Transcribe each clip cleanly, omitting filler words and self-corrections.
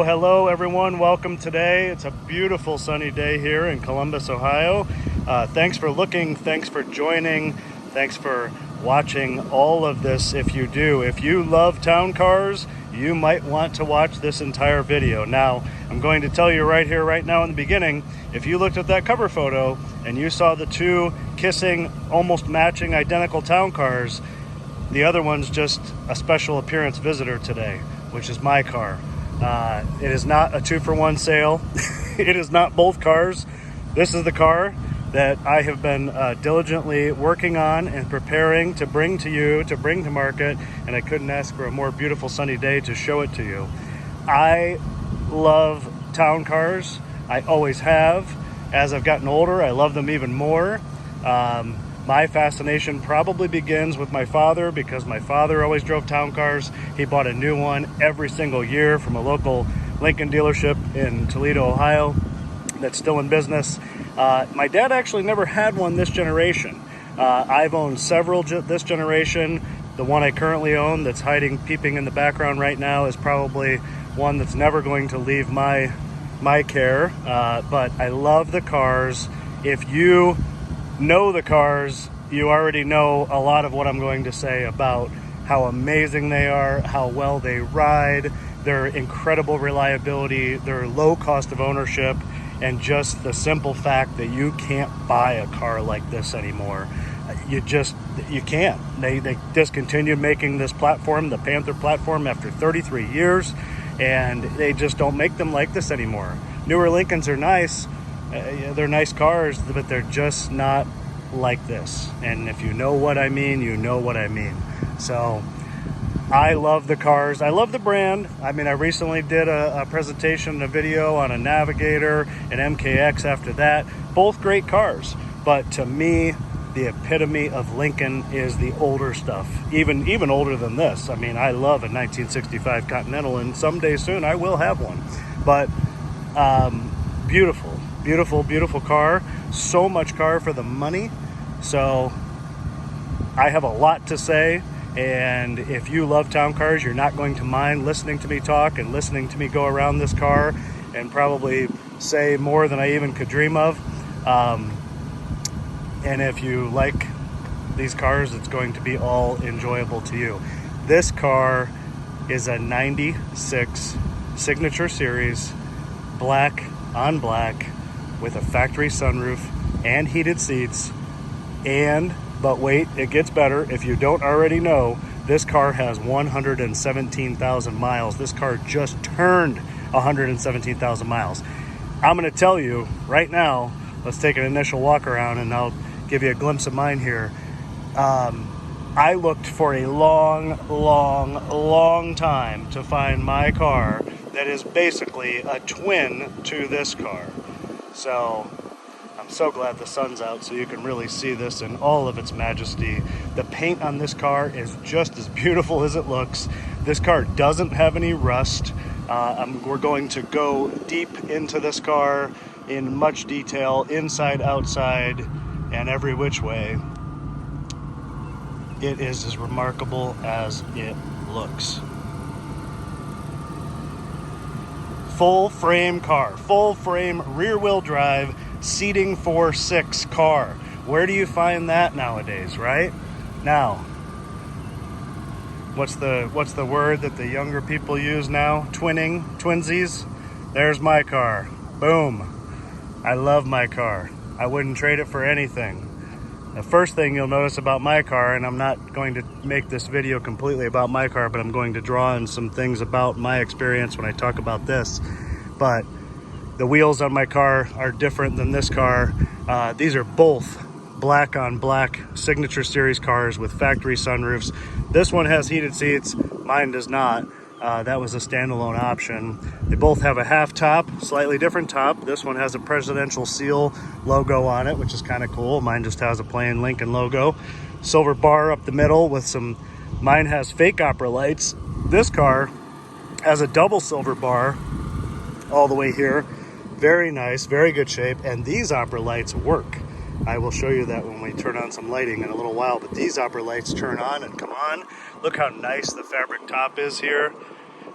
Hello everyone, welcome today. It's a beautiful sunny day here in Columbus, Ohio. Thanks for looking, thanks for joining, thanks for watching all of this. If you love town cars, you might want to watch this entire video. Now, I'm going to tell you right here, right now in the beginning, if you looked at that cover photo and you saw the two kissing, almost matching, identical town cars, the other one's just a special appearance visitor today, which is my car. It is not a 2-for-1 sale. It is not both cars. This is the car that I have been diligently working on and preparing to bring to you, to bring to market, and I couldn't ask for a more beautiful sunny day to show it to you. I love town cars. I always have. As I've gotten older, I love them even more. My fascination probably begins with my father, because my father always drove town cars. He bought a new one every single year from a local Lincoln dealership in Toledo, Ohio, that's still in business. My dad actually never had one this generation. I've owned several this generation. The one I currently own that's peeping in the background right now is probably one that's never going to leave my care. But I love the cars. If you know the cars, you already know a lot of what I'm going to say about how amazing they are, how well they ride, their incredible reliability, their low cost of ownership, and just the simple fact that you can't buy a car like this anymore. You can't. They discontinued making this platform, the Panther platform, after 33 years, and they just don't make them like this anymore. Newer Lincolns are nice. They're nice cars, but they're just not like this. And if you know what I mean, you know what I mean. So I love the cars. I love the brand. I mean, I recently did a presentation, a video on a Navigator, an MKX after that. Both great cars. But to me, the epitome of Lincoln is the older stuff, even older than this. I mean, I love a 1965 Continental, and someday soon I will have one. But beautiful car. So much car for the money. So I have a lot to say, and if you love town cars, you're not going to mind listening to me talk and listening to me go around this car and probably say more than I even could dream of. And if you like these cars, it's going to be all enjoyable to you. This car is a 96 Signature Series, black on black, with a factory sunroof and heated seats. But wait, it gets better. If you don't already know, this car has 117,000 miles. This car just turned 117,000 miles. I'm going to tell you right now, let's take an initial walk around and I'll give you a glimpse of mine here. I looked for a long time to find my car that is basically a twin to this car. So I'm so glad the sun's out so you can really see this in all of its majesty. The paint on this car is just as beautiful as it looks. This car doesn't have any rust. We're going to go deep into this car in much detail, inside, outside, and every which way. It is as remarkable as it looks. Full frame car, full frame rear wheel drive, seating for 6 car. Where do you find that nowadays, right? Now, what's the word that the younger people use now? Twinsies. There's my car. Boom. I love my car. I wouldn't trade it for anything. The first thing you'll notice about my car, and I'm not going to make this video completely about my car, but I'm going to draw in some things about my experience when I talk about this. But the wheels on my car are different than this car. These are both black on black Signature Series cars with factory sunroofs. This one has heated seats, mine does not. That was a standalone option. They both have a half top, slightly different top. This one has a presidential seal logo on it, which is kind of cool. Mine just has a plain Lincoln logo. Silver bar up the middle with mine has fake opera lights. This car has a double silver bar all the way here. Very nice, very good shape, and these opera lights work. I will show you that when we turn on some lighting in a little while, but these upper lights turn on and come on. Look how nice the fabric top is here.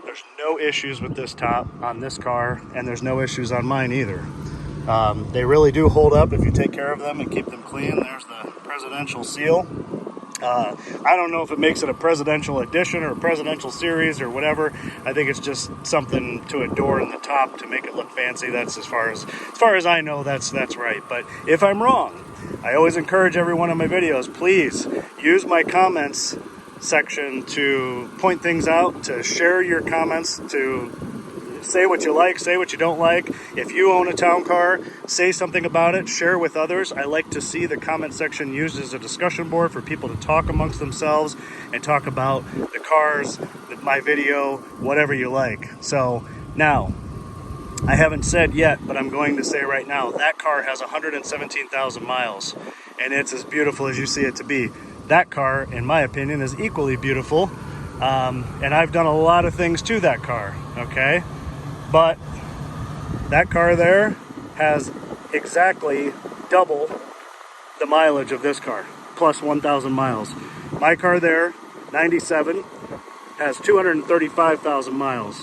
There's no issues with this top on this car, and there's no issues on mine either. They really do hold up if you take care of them and keep them clean. There's the presidential seal. I don't know if it makes it a presidential edition or a presidential series or whatever. I think it's just something to adorn the top to make it look fancy. That's as far as I know, that's right. But if I'm wrong, I always encourage every one of my videos, please use my comments section to point things out, to share your comments, to say what you like, say what you don't like. If you own a town car, say something about it, share with others. I like to see the comment section used as a discussion board for people to talk amongst themselves and talk about the cars, my video, whatever you like. So now, I haven't said yet, but I'm going to say right now, that car has 117,000 miles, and it's as beautiful as you see it to be. That car, in my opinion, is equally beautiful, and I've done a lot of things to that car, okay? But that car there has exactly double the mileage of this car, plus 1,000 miles. My car there, 97, has 235,000 miles,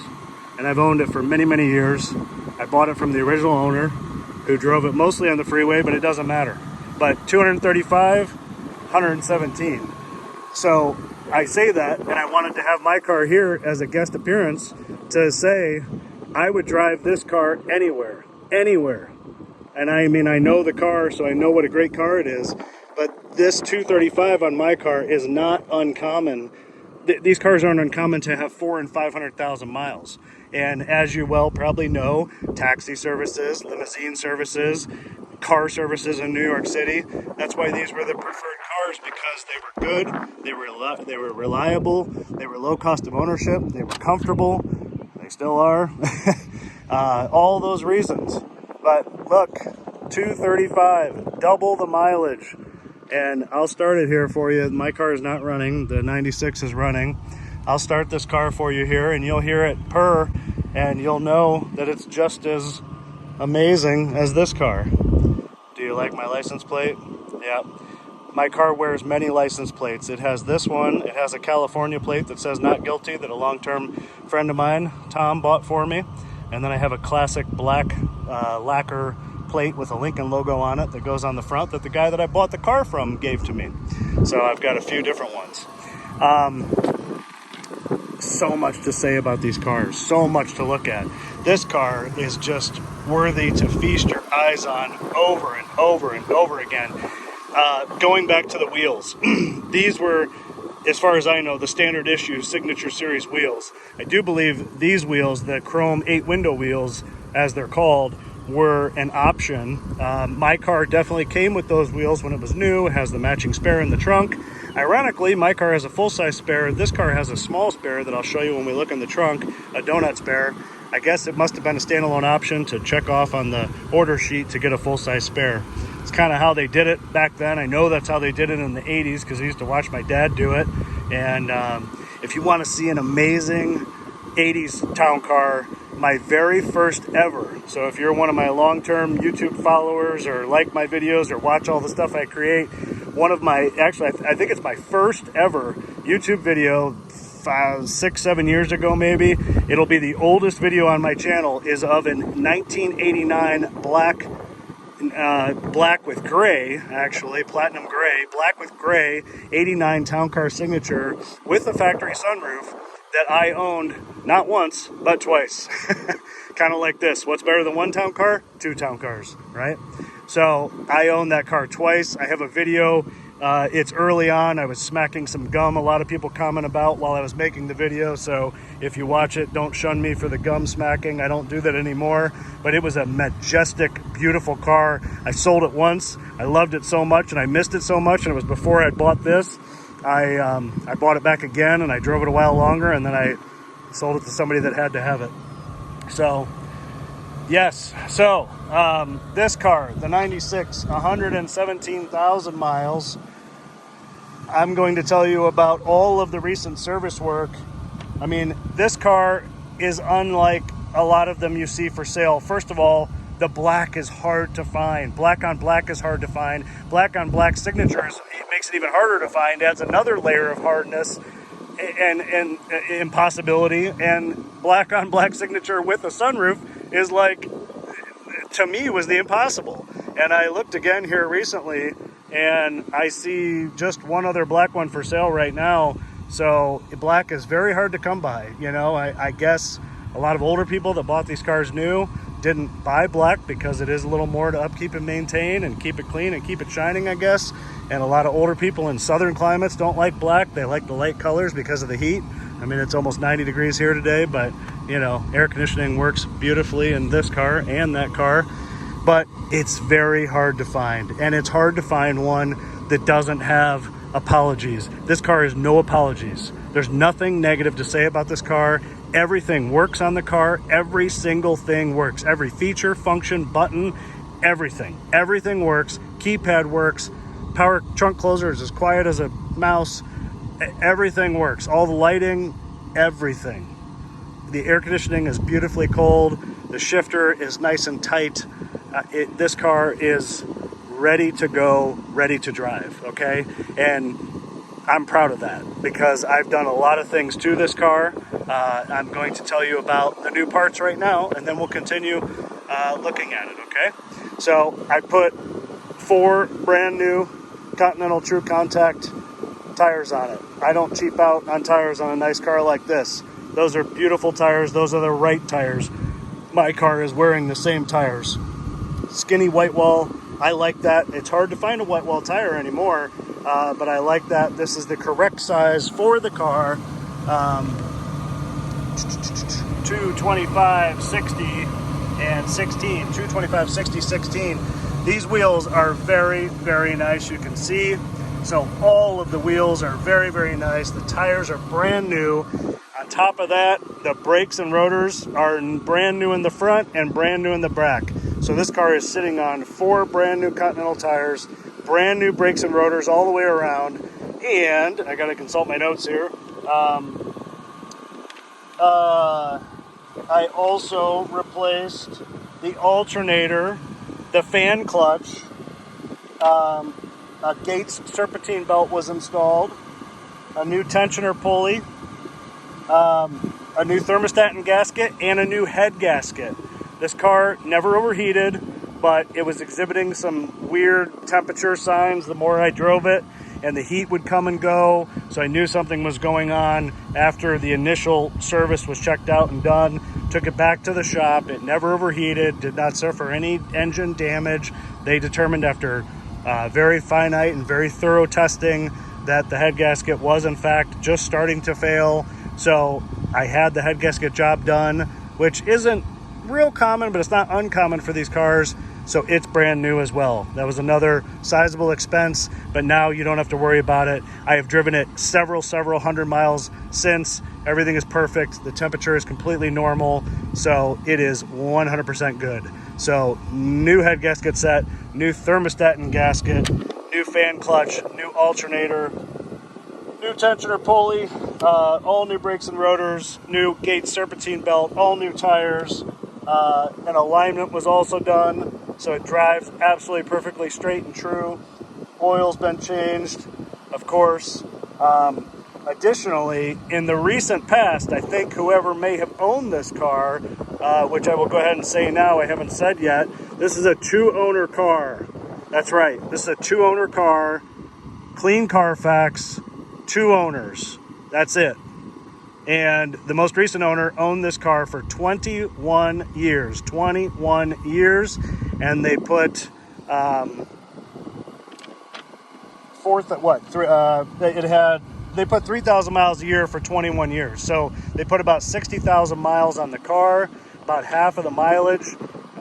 and I've owned it for many, many years. I bought it from the original owner, who drove it mostly on the freeway, but it doesn't matter. But 235, 117. So I say that, and I wanted to have my car here as a guest appearance to say I would drive this car anywhere. And I mean, I know the car, so I know what a great car it is, but this 235 on my car is not uncommon. These cars aren't uncommon to have 400,000 and 500,000 miles. And as you well probably know, taxi services, limousine services, car services in New York City, that's why these were the preferred cars, because they were good, they were reliable, they were low cost of ownership, they were comfortable, they still are, all those reasons. But look, 235, double the mileage. And I'll start it here for you. My car is not running, the 96 is running. I'll start this car for you here, and you'll hear it purr, and you'll know that it's just as amazing as this car. Do you like my license plate? Yeah. My car wears many license plates. It has this one. It has a California plate that says not guilty, that a long-term friend of mine, Tom, bought for me. And then I have a classic black lacquer plate with a Lincoln logo on it that goes on the front that the guy that I bought the car from gave to me. So I've got a few different ones. So much to say about these cars, so much to look at. This car is just worthy to feast your eyes on over and over and over again. Going back to the wheels, these were, as far as I know, the standard issue Signature Series wheels. I do believe these wheels, the chrome 8-window wheels, as they're called, were an option. My car definitely came with those wheels when it was new. It has the matching spare in the trunk. Ironically, my car has a full-size spare. This car has a small spare that I'll show you when we look in the trunk, a donut spare. I guess it must have been a standalone option to check off on the order sheet to get a full-size spare. It's kind of how they did it back then. I know that's how they did it in the 80s because I used to watch my dad do it. And if you want to see an amazing 80s town car, my very first ever, so if you're one of my long-term YouTube followers or like my videos or watch all the stuff I create, one of my, actually I think it's my first ever YouTube video 6-7 years ago maybe. It'll be the oldest video on my channel, is of a 1989 black with gray, actually, platinum gray, black with gray, 89 Town Car Signature with a factory sunroof that I owned not once, but twice. Kind of like this. What's better than one town car? Two town cars, right? So I own that car twice. I have a video. It's early on. I was smacking some gum. A lot of people comment about while I was making the video. So if you watch it, don't shun me for the gum smacking. I don't do that anymore. But it was a majestic, beautiful car. I sold it once. I loved it so much and I missed it so much. And it was before I bought this. I bought it back again and I drove it a while longer and then I sold it to somebody that had to have it. So, yes. So, this car, the 96, 117,000 miles. I'm going to tell you about all of the recent service work. I mean, this car is unlike a lot of them you see for sale. First of all, the black is hard to find. Black on black is hard to find. Black on black signatures, it makes it even harder to find, adds another layer of hardness and impossibility. And black on black signature with a sunroof is like, to me, was the impossible. And I looked again here recently, and I see just one other black one for sale right now. So black is very hard to come by. You know, I guess a lot of older people that bought these cars new didn't buy black because it is a little more to upkeep and maintain and keep it clean and keep it shining, I guess. And a lot of older people in southern climates don't like black. They like the light colors because of the heat. I mean, it's almost 90 degrees here today, but you know, air conditioning works beautifully in this car and that car. But it's very hard to find, and it's hard to find one that doesn't have apologies. This car is no apologies. There's nothing negative to say about this car. Everything works on the car. Every single thing works. Every feature, function, button, everything works. Keypad works. Power trunk closer is as quiet as a mouse. Everything works. All the lighting, everything. The air conditioning is beautifully cold. The shifter is nice and tight. This car is ready to go, ready to drive, okay? And I'm proud of that because I've done a lot of things to this car. I'm going to tell you about the new parts right now, and then we'll continue looking at it, okay? So I put 4 brand new Continental True Contact tires on it. I don't cheap out on tires on a nice car like this. Those are beautiful tires. Those are the right tires. My car is wearing the same tires. Skinny white wall. I like that. It's hard to find a white wall tire anymore, but I like that. This is the correct size for the car. 225, 60, and 16. 225, 60, 16. These wheels are very, very nice. You can see. So all of the wheels are very, very nice. The tires are brand new. On top of that, the brakes and rotors are brand new in the front and brand new in the back. So this car is sitting on 4 brand new Continental tires, brand new brakes and rotors all the way around. And I got to consult my notes here. I also replaced the alternator, the fan clutch, a Gates serpentine belt was installed, a new tensioner pulley, a new thermostat and gasket, and a new head gasket. This car never overheated, but it was exhibiting some weird temperature signs the more I drove it, and the heat would come and go, so I knew something was going on. After the initial service was checked out and done, took it back to the shop. It never overheated, did not suffer any engine damage. They determined after very finite and very thorough testing that the head gasket was in fact just starting to fail. So I had the head gasket job done, which isn't real common, but it's not uncommon for these cars. So it's brand new as well. That was another sizable expense, but now you don't have to worry about it. I have driven it several hundred miles since. Everything is perfect. The temperature is completely normal. So it is 100% good. So new head gasket set, new thermostat and gasket, new fan clutch, new alternator, new tensioner pulley, all new brakes and rotors, new Gates serpentine belt, all new tires, and alignment was also done. So it drives absolutely perfectly straight and true. Oil's been changed, of course. Additionally, in the recent past, I think whoever may have owned this car, which I will go ahead and say now, I haven't said yet, this is a 2-owner car. That's right, this is a 2-owner car, clean Carfax, 2 owners. That's it. And the most recent owner owned this car for 21 years. 21 years. And they put they put 3,000 miles a year for 21 years. So they put about 60,000 miles on the car, about half of the mileage,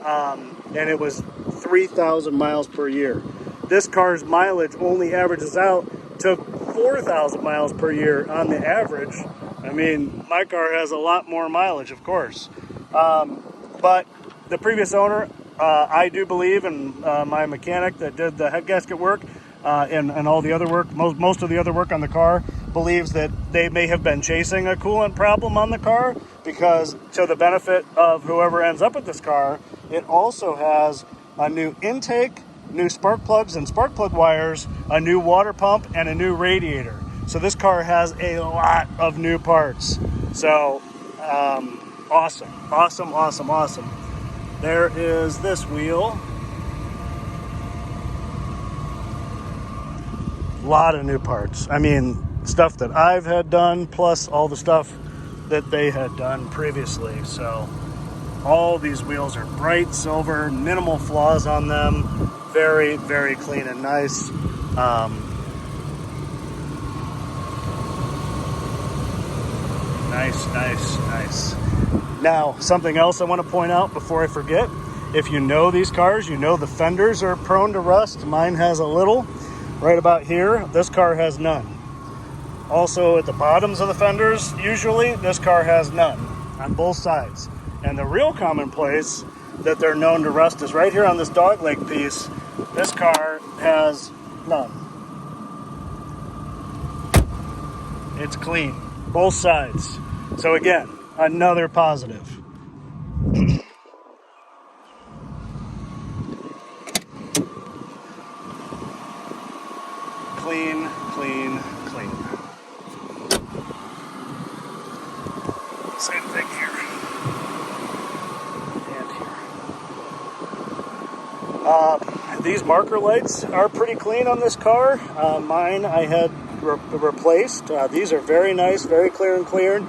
and it was 3,000 miles per year. This car's mileage only averages out to 4,000 miles per year on the average. I mean, my car has a lot more mileage, of course. But the previous owner, I do believe, and my mechanic that did the head gasket work and all the other work, most of the other work on the car, believes that they may have been chasing a coolant problem on the car, because to the benefit of whoever ends up with this car, it also has a new intake, new spark plugs and spark plug wires, a new water pump, and a new radiator. So this car has a lot of new parts. So awesome, awesome, awesome, awesome. There is this wheel. A lot of new parts. I mean, stuff that I've had done, plus all the stuff that they had done previously. So all these wheels are bright silver, minimal flaws on them, very, very clean and nice. Nice. Now, something else I want to point out before I forget. If you know these cars, you know the fenders are prone to rust. Mine has a little right about here. This car has none. Also at the bottoms of the fenders, usually this car has none on both sides. And the real common place that they're known to rust is right here on this dogleg piece. This car has none. It's clean, both sides. So again, another positive. Clean, clean, clean. Same thing here. And here. These marker lights are pretty clean on this car. Mine I had replaced. These are very nice, very clear and clean.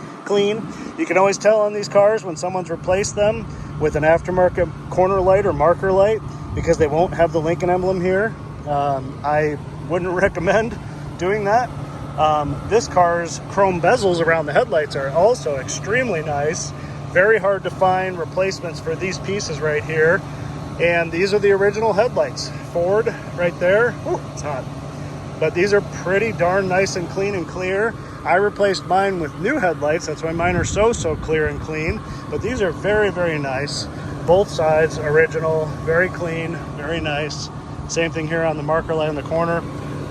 You can always tell on these cars when someone's replaced them with an aftermarket corner light or marker light because they won't have the Lincoln emblem here. I wouldn't recommend doing that. This car's chrome bezels around the headlights are also extremely nice. Very hard to find replacements for these pieces right here. And these are the original headlights. Ford right there. Ooh, it's hot. But these are pretty darn nice and clean and clear. I replaced mine with new headlights. That's why mine are so clear and clean. But these are very, very nice. Both sides original, very clean, very nice. Same thing here on the marker light in the corner.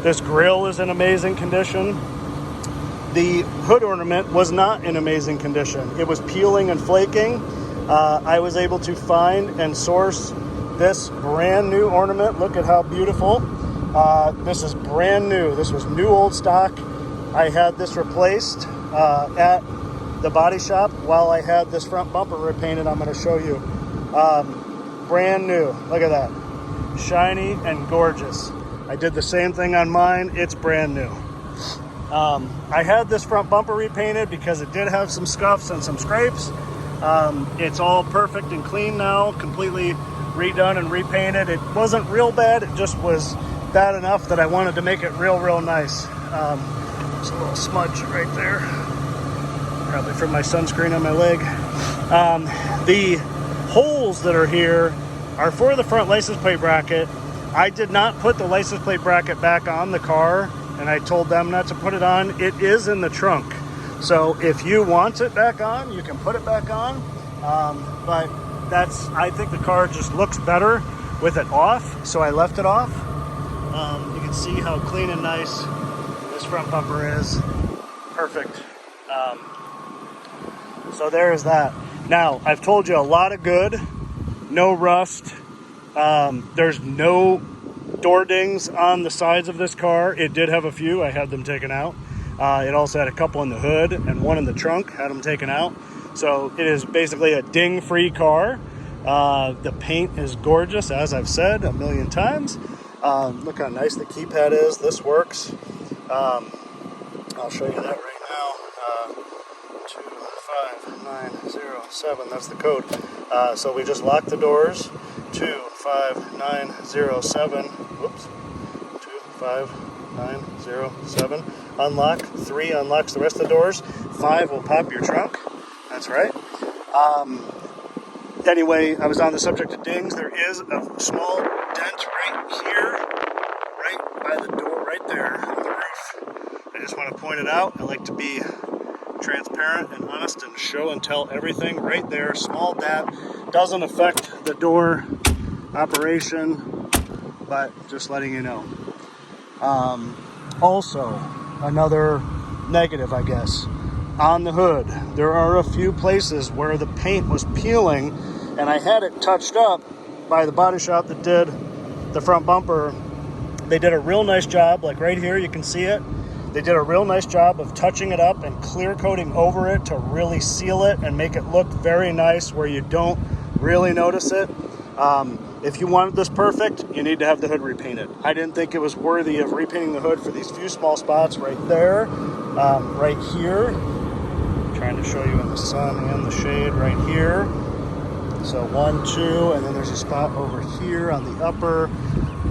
This grille is in amazing condition. The hood ornament was not in amazing condition. It was peeling and flaking. I was able to find and source this brand new ornament. Look at how beautiful. This is brand new. This was new old stock. I had this replaced at the body shop while I had this front bumper repainted. I'm going to show you. Brand new. Look at that. Shiny and gorgeous. I did the same thing on mine. It's brand new. I had this front bumper repainted because it did have some scuffs and some scrapes. It's all perfect and clean now, completely redone and repainted. It wasn't real bad. It just was bad enough that I wanted to make it real nice. There's a little smudge right there, probably from my sunscreen on my leg. The holes that are here are for the front license plate bracket. I did not put the license plate bracket back on the car, and I told them not to put it on. It is in the trunk. So if you want it back on, you can put it back on. But I think the car just looks better with it off, so I left it off. You can see how clean and nice this front bumper is. Perfect. So there's that. Now, I've told you a lot of good. No rust. There's no door dings on the sides of this car. It did have a few. I had them taken out. It also had a couple in the hood and one in the trunk. Had them taken out. So it is basically a ding-free car. The paint is gorgeous, as I've said a million times. Look how nice the keypad is. This works. I'll show you that right now. 25907, that's the code. So we just locked the doors. 25907. Whoops. 25907. Unlock. 3 unlocks the rest of the doors. 5 will pop your trunk. That's right. Anyway, I was on the subject of dings. There is a small dent right here, right by the door, right there on the roof. I just want to point it out. I like to be transparent and honest and show and tell everything right there. Small dent. Doesn't affect the door operation, but just letting you know. Also, another negative, I guess. On the hood, there are a few places where the paint was peeling and I had it touched up by the body shop that did the front bumper. They did a real nice job, like right here, you can see it. They did a real nice job of touching it up and clear coating over it to really seal it and make it look very nice where you don't really notice it. If you wanted this perfect, you need to have the hood repainted. I didn't think it was worthy of repainting the hood for these few small spots right there, right here. I'm trying to show you in the sun and the shade right here. So 1, 2, and then there's a spot over here on the upper,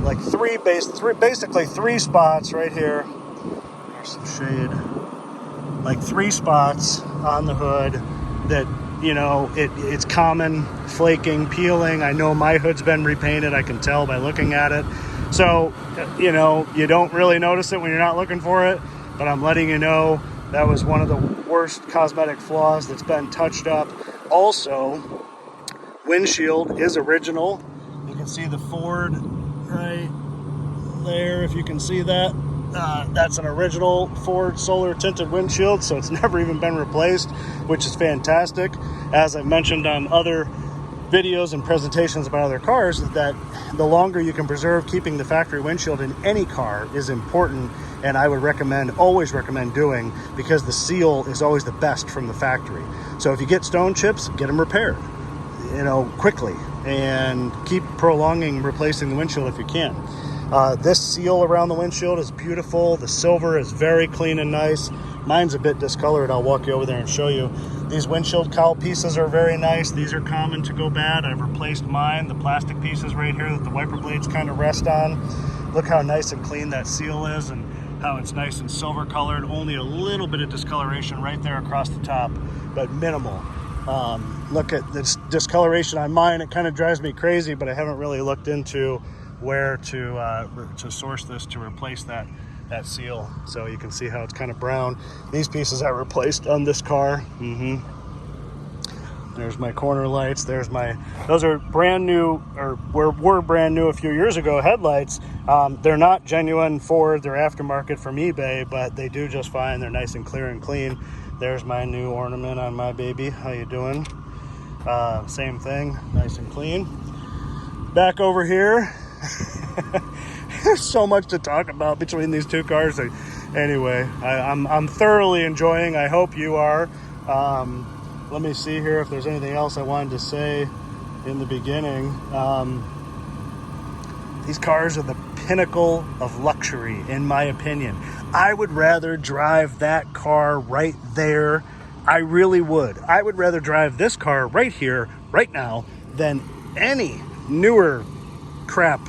like basically three spots right here. There's some shade. Like 3 spots on the hood that, you know, it's common, flaking, peeling. I know my hood's been repainted. I can tell by looking at it. So, you know, you don't really notice it when you're not looking for it, but I'm letting you know that was one of the worst cosmetic flaws that's been touched up. Also, windshield is original. You can see the Ford right there, if you can see that. That's an original Ford solar tinted windshield, so it's never even been replaced, which is fantastic. As I've mentioned on other videos and presentations about other cars, that the longer you can preserve keeping the factory windshield in any car is important, and I would always recommend doing, because the seal is always the best from the factory. So if you get stone chips, get them repaired, you know, quickly, and keep prolonging replacing the windshield if you can. This seal around the windshield is beautiful. The silver is very clean and nice. Mine's a bit discolored. I'll walk you over there and show you. These windshield cowl pieces are very nice. These are common to go bad. I've replaced mine. The plastic pieces right here that the wiper blades kind of rest on. Look how nice and clean that seal is, and how it's nice and silver colored. Only a little bit of discoloration right there across the top, but minimal. Look at this discoloration on mine. It kind of drives me crazy, but I haven't really looked into where to source this to replace that seal. So you can see how it's kind of brown. These pieces I replaced on this car. There's my corner lights. Those are brand new, or were brand new a few years ago, headlights. They're not genuine Ford, they're aftermarket from eBay, but they do just fine. They're nice and clear and clean. There's my new ornament on my baby. How you doing? Same thing, nice and clean. Back over here, there's so much to talk about between these two cars. Anyway, I'm thoroughly enjoying. I hope you are. Let me see here if there's anything else I wanted to say in the beginning. These cars are the pinnacle of luxury, in my opinion. I would rather drive that car right there. I really would. I would rather drive this car right here, right now, than any newer crap.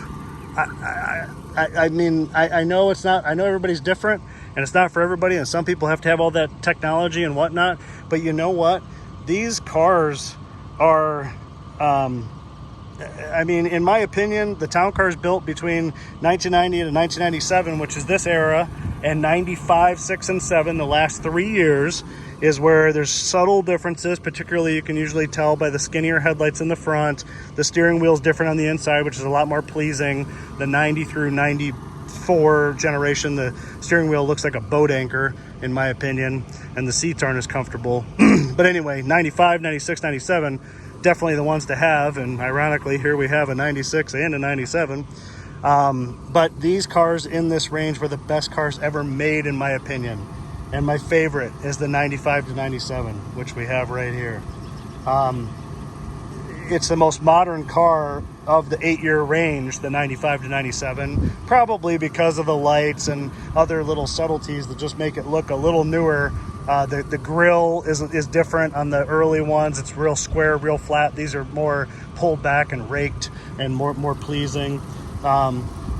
I mean, I know it's not, I know everybody's different, and it's not for everybody, and some people have to have all that technology and whatnot, but you know what? These cars are, I mean, in my opinion, the town cars built between 1990 to 1997, which is this era, and 95, 6, and 7, the last 3 years, is where there's subtle differences. Particularly, you can usually tell by the skinnier headlights in the front. The steering wheel's different on the inside, which is a lot more pleasing. The 90 through 94 generation, the steering wheel looks like a boat anchor, in my opinion, and the seats aren't as comfortable. But anyway, 95, 96, 97, definitely the ones to have, and ironically, here we have a 96 and a 97. But these cars in this range were the best cars ever made, in my opinion. And my favorite is the 95 to 97, which we have right here. It's the most modern car of the 8-year range, the 95 to 97, probably because of the lights and other little subtleties that just make it look a little newer. The grille is different on the early ones. It's real square, real flat. These are more pulled back and raked and more pleasing.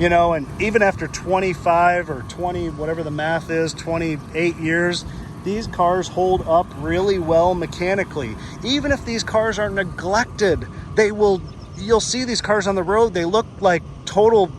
You know, and even after 25 or 20, whatever the math is, 28 years, these cars hold up really well mechanically. Even if these cars are neglected, you'll see these cars on the road. They look like total,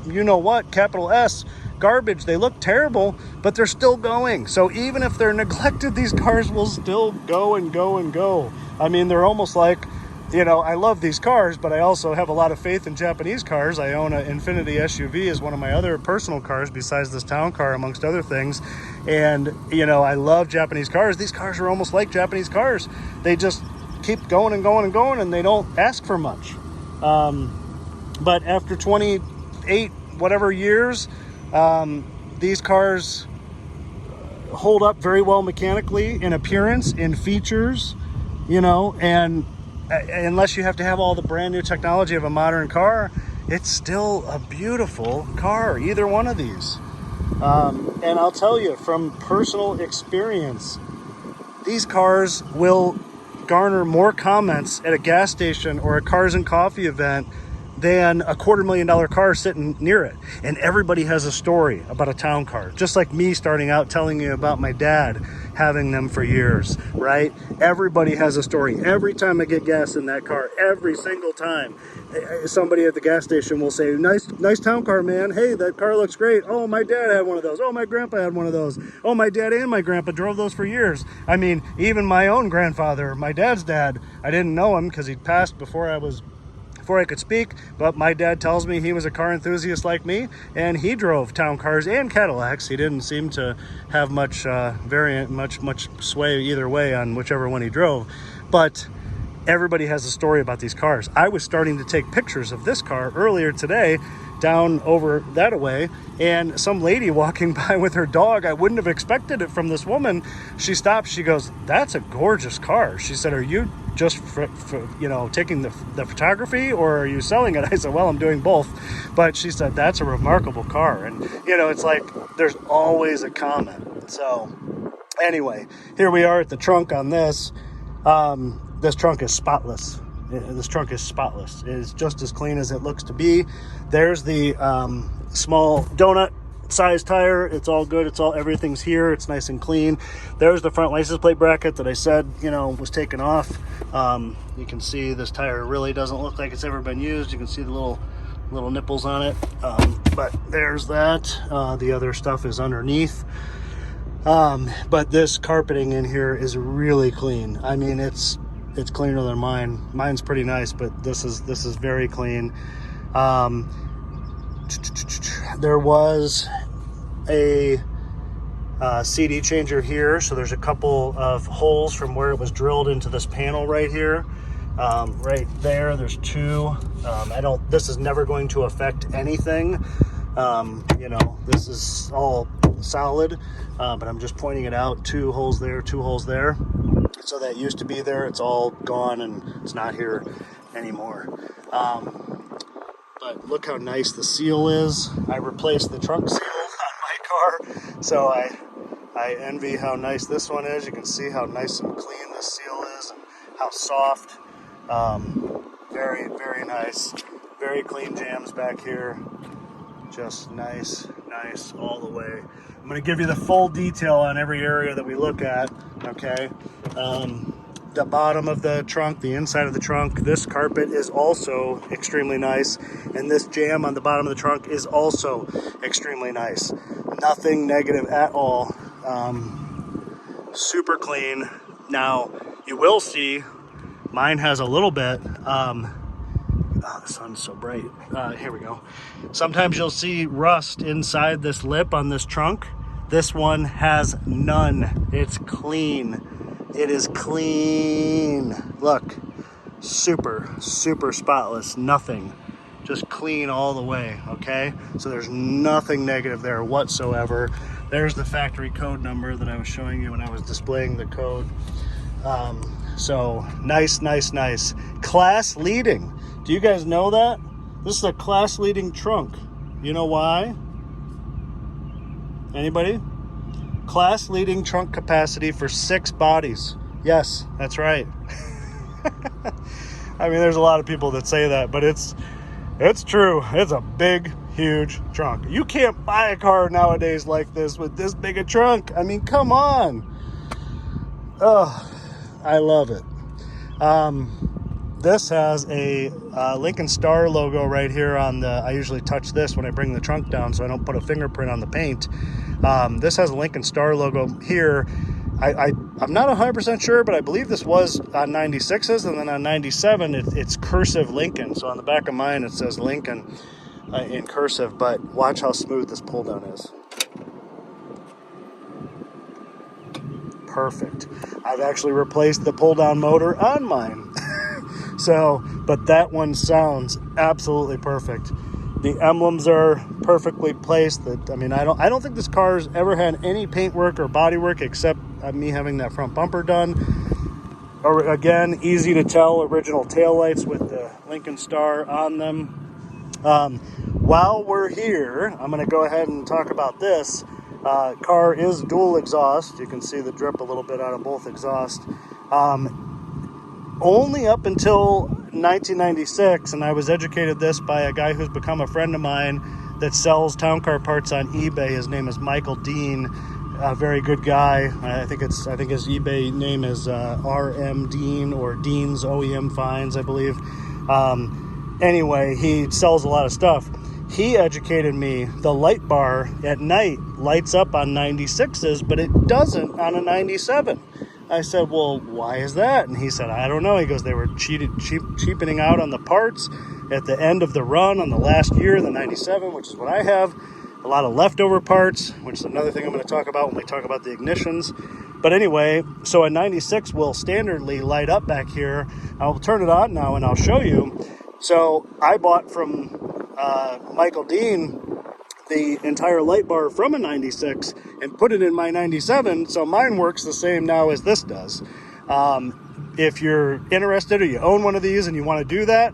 you know what, capital S, garbage. They look terrible, but they're still going. So even if they're neglected, these cars will still go and go and go. I mean, they're almost like, you know, I love these cars, but I also have a lot of faith in Japanese cars. I own an Infiniti SUV as one of my other personal cars besides this town car, amongst other things. And, you know, I love Japanese cars. These cars are almost like Japanese cars. They just keep going and going and going, and they don't ask for much. But after 28 whatever years, these cars hold up very well mechanically, in appearance, in features, you know, and unless you have to have all the brand new technology of a modern car, it's still a beautiful car, either one of these. And I'll tell you from personal experience, these cars will garner more comments at a gas station or a cars and coffee event than a $250,000 car sitting near it. And everybody has a story about a town car, just like me starting out telling you about my dad having them for years, right? Everybody has a story. Every time I get gas in that car, every single time, somebody at the gas station will say, nice town car, man. Hey, that car looks great. Oh, my dad had one of those. Oh, my grandpa had one of those. Oh, my dad and my grandpa drove those for years. I mean, even my own grandfather, my dad's dad, I didn't know him because he passed before I could speak, but my dad tells me he was a car enthusiast like me, and he drove town cars and Cadillacs. He didn't seem to have much much sway either way on whichever one he drove, but everybody has a story about these cars. I was starting to take pictures of this car earlier today down over that away, and some lady walking by with her dog, I wouldn't have expected it from this woman. She stopped, she goes, "That's a gorgeous car." She said, "Are you just for taking the photography, or are you selling it?" I said, "Well, I'm doing both." But she said, "That's a remarkable car." And it's like there's always a comment. So anyway, here we are at the trunk on this. This trunk is spotless. This trunk is spotless. It is just as clean as it looks to be. There's the small donut size tire. It's all good. Everything's here. It's nice and clean. There's the front license plate bracket that I said, was taken off. You can see this tire really doesn't look like it's ever been used. You can see the little nipples on it. But there's that. The other stuff is underneath. But this carpeting in here is really clean. I mean, it's cleaner than mine. Mine's pretty nice, but this is very clean. There was a CD changer here, so there's a couple of holes from where it was drilled into this panel right here. Right there's two. This is never going to affect anything. This is all solid, but I'm just pointing it out. 2 holes there, 2 holes there. So that used to be there. It's all gone and it's not here anymore. But look how nice the seal is. I replaced the trunk seal on my car, so I envy how nice this one is. You can see how nice and clean this seal is and how soft. Very, very nice. Very clean jams back here. Just nice all the way. I'm going to give you the full detail on every area that we look at, okay? The bottom of the trunk, the inside of the trunk, this carpet is also extremely nice, and this jam on the bottom of the trunk is also extremely nice. Nothing negative at all. Super clean. Now, you will see mine has a little bit, the sun's so bright. Here we go. Sometimes you'll see rust inside this lip on this trunk. This one has none. It's clean. It is clean. Look, super spotless. Nothing. Just clean all the way, okay? So there's nothing negative there whatsoever. There's the factory code number that I was showing you when I was displaying the code. So nice. Class leading. Do you guys know that? This is a class leading trunk. You know why? Anybody? Class leading trunk capacity for 6 bodies. Yes, that's right. I mean, there's a lot of people that say that, but it's true. It's a big, huge trunk. You can't buy a car nowadays like this with this big a trunk. I mean, come on. Oh, I love it. This has a Lincoln Star logo right here on the, I usually touch this when I bring the trunk down so I don't put a fingerprint on the paint. This has a Lincoln Star logo here. I'm not 100% sure, but I believe this was on 96s, and then on 97 it's cursive Lincoln. So on the back of mine it says Lincoln in cursive, but watch how smooth this pull down is. perfect. I've actually replaced the pull-down motor on mine. So, but that one sounds absolutely perfect. The emblems are perfectly placed. I mean, I don't think this car's ever had any paintwork or bodywork except me having that front bumper done. Or again, easy to tell, original taillights with the Lincoln Star on them. While we're here, I'm going to go ahead and talk about this. Car is dual exhaust. You can see the drip a little bit out of both exhaust. Only up until 1996, and I was educated this by a guy who's become a friend of mine that sells town car parts on eBay. His name is Michael Dean, a very good guy. I think his eBay name is RM Dean, or Dean's OEM Finds, I believe. Anyway, he sells a lot of stuff. He educated me. The light bar at night lights up on 96s, but it doesn't on a 97. I said, well, why is that? And he said, I don't know. He goes, they were cheapening out on the parts at the end of the run on the last year, the 97, which is what I have. A lot of leftover parts, which is another thing I'm going to talk about when we talk about the ignitions. But anyway, so a 96 will standardly light up back here. I'll turn it on now and I'll show you. So I bought from Michael Dean the entire light bar from a 96 and put it in my 97, so mine works the same now as this does. If you're interested or you own one of these and you want to do that,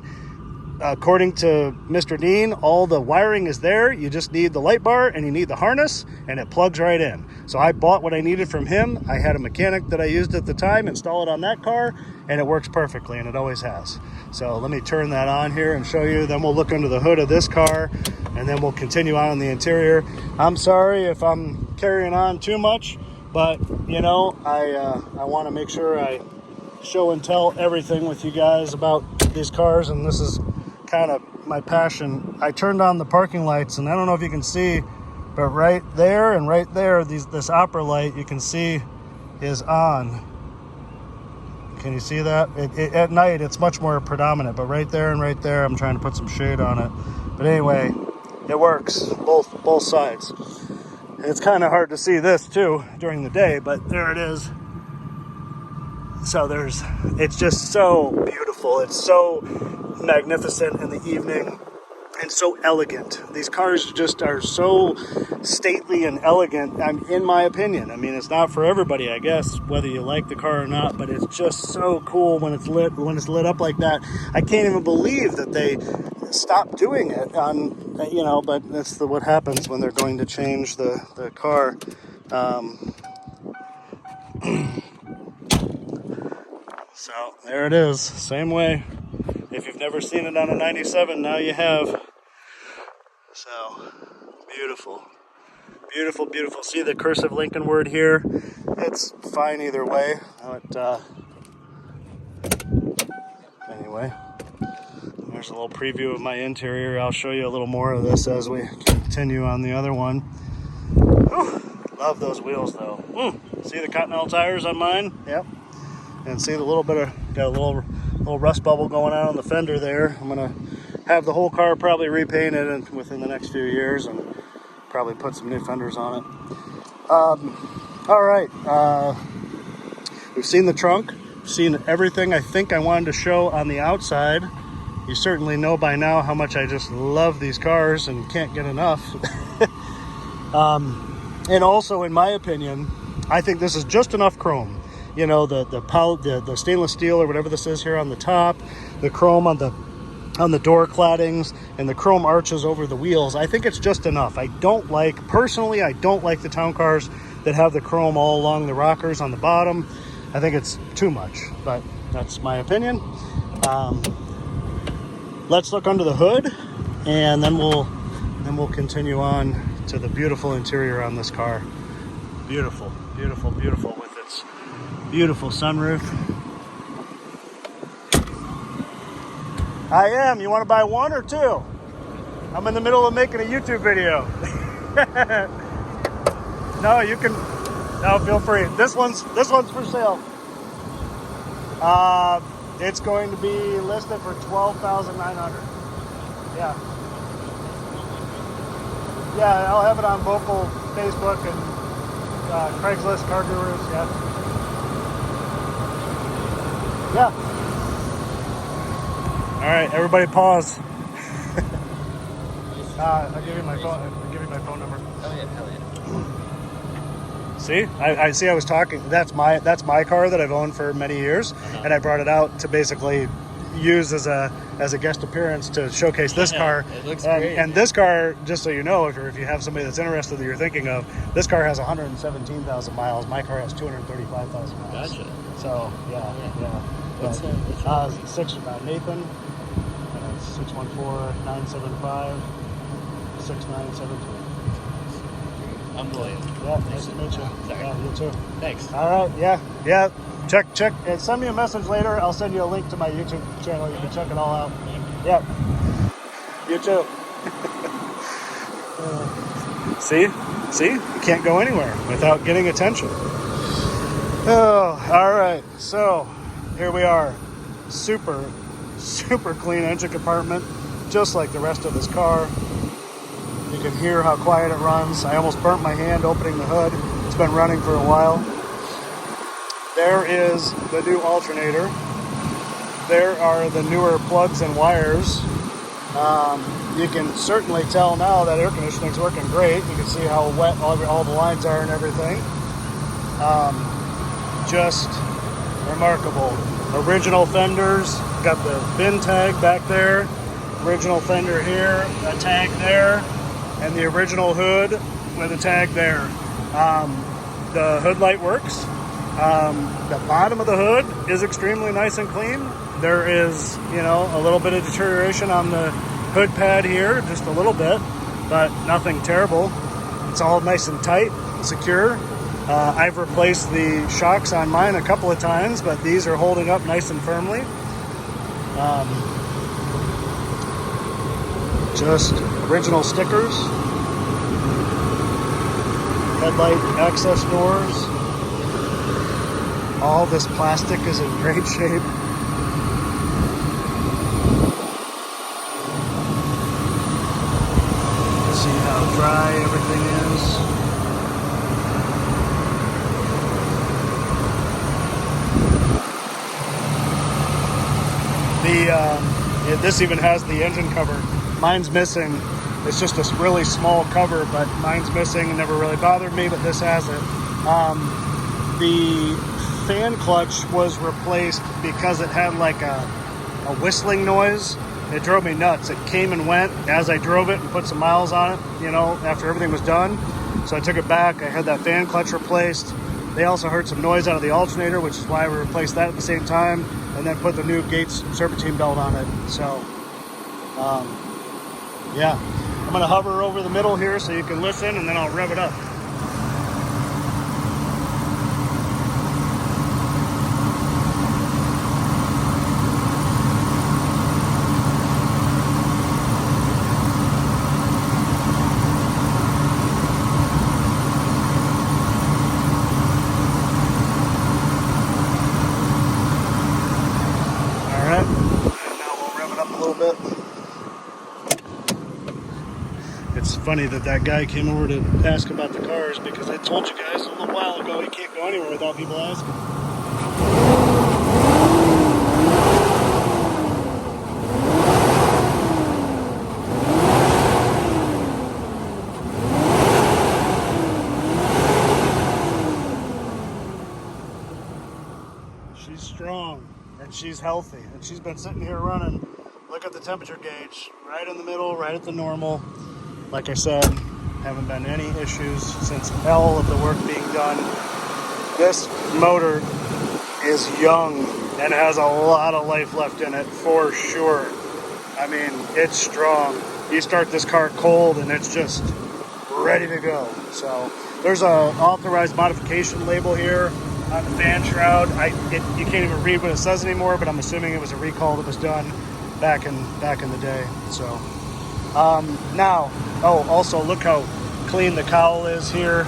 according to Mr. Dean, all the wiring is there. You just need the light bar and you need the harness, and it plugs right in. So I bought what I needed from him. I had a mechanic that I used at the time install it on that car, and it works perfectly, and it always has. So let me turn that on here and show you. Then we'll look under the hood of this car, and then we'll continue on in the interior. I'm sorry if I'm carrying on too much, but you know, I want to make sure I show and tell everything with you guys about these cars, and this is kind of my passion. I turned on the parking lights, and I don't know if you can see, but right there and right there, this opera light you can see is on. Can you see that? At night it's much more predominant, but right there and right there, I'm trying to put some shade on it. But anyway, it works both sides. And it's kind of hard to see this too during the day, but there it is. So it's just so beautiful. It's so magnificent in the evening and so elegant. These cars just are so stately and elegant, in my opinion. I mean, it's not for everybody, I guess, whether you like the car or not, but it's just so cool when it's lit up like that. I can't even believe that they stopped doing it on, you know, but that's what happens when they're going to change the car. So there it is, same way. If you've never seen it on a 97, now you have. So beautiful, beautiful, beautiful. See the cursive Lincoln word here? It's fine either way. Anyway, there's a little preview of my interior. I'll show you a little more of this as we continue on the other one. Whew, love those wheels though. See the Continental tires on mine? Yep. And see the little bit of, got a little rust bubble going on the fender there. I'm gonna have the whole car probably repainted within the next few years, and probably put some new fenders on it. All right, we've seen the trunk, we've seen everything I think I wanted to show on the outside. You certainly know by now how much I just love these cars and can't get enough. And also, in my opinion, I think this is just enough chrome. You know, the stainless steel or whatever this is here on the top, the chrome on the door claddings, and the chrome arches over the wheels. I think it's just enough. Personally, I don't like the town cars that have the chrome all along the rockers on the bottom. I think it's too much, but that's my opinion. Let's look under the hood, and then we'll continue on to the beautiful interior on this car. Beautiful, beautiful, beautiful, with its beautiful sunroof. I am. You want to buy one or two? I'm in the middle of making a YouTube video. No, you can. No, feel free. This one's for sale. It's going to be listed for $12,900. Yeah. Yeah, I'll have it on local Facebook and Craigslist, Car Gurus. Yeah. Yeah. All right, everybody pause. I'll give you my phone. I'll give you my phone number. Hell yeah, hell yeah. See, I see. I was talking. That's my car that I've owned for many years, and I brought it out to basically use as a guest appearance to showcase this car. It looks great. great. And this car, just so you know, if you have somebody that's interested that you're thinking of, this car has 117,000 miles. My car has 235,000 miles. Gotcha. So yeah. What's your Nathan. 614-975-6973. I'm William. Yeah, nice to meet you. Sorry. Yeah, you too. Thanks. All right, yeah. Check. And send me a message later. I'll send you a link to my YouTube channel. You can check it all out. Yeah. You too. See? You can't go anywhere without getting attention. Oh, all right. So here we are. Super clean engine compartment, just like the rest of this car. You can hear how quiet it runs. I almost burnt my hand opening the hood. It's been running for a while. There is the new alternator. There are the newer plugs and wires. You can certainly tell now that air conditioning's working great. You can see how wet all the lines are and everything. Just remarkable. Original fenders. Got the VIN tag back there. Original fender here. A tag there. And the original hood with a tag there. The hood light works. The bottom of the hood is extremely nice and clean. There is, a little bit of deterioration on the hood pad here, just a little bit, but nothing terrible. It's all nice and tight, secure. I've replaced the shocks on mine a couple of times, but these are holding up nice and firmly. Just original stickers, headlight access doors. All this plastic is in great shape. See how dry everything is. This even has the engine cover. Mine's missing. It's just a really small cover, but mine's missing. It never really bothered me, but this has it. The fan clutch was replaced because it had like a whistling noise. It drove me nuts. It came and went as I drove it and put some miles on it, after everything was done. So I took it back. I had that fan clutch replaced. They also heard some noise out of the alternator, which is why we replaced that at the same time, and then put the new Gates serpentine belt on it. So, yeah. I'm going to hover over the middle here so you can listen, and then I'll rev it up. It's funny that guy came over to ask about the cars because I told you guys a little while ago you can't go anywhere without people asking. She's strong and she's healthy and she's been sitting here running. Look at the temperature gauge, right in the middle, right at the normal. Like I said, haven't been any issues since all of the work being done. This motor is young and has a lot of life left in it for sure. I mean, it's strong. You start this car cold and it's just ready to go. So there's a authorized modification label here on the fan shroud. You can't even read what it says anymore, but I'm assuming it was a recall that was done back in the day. So now, also look how clean the cowl is here.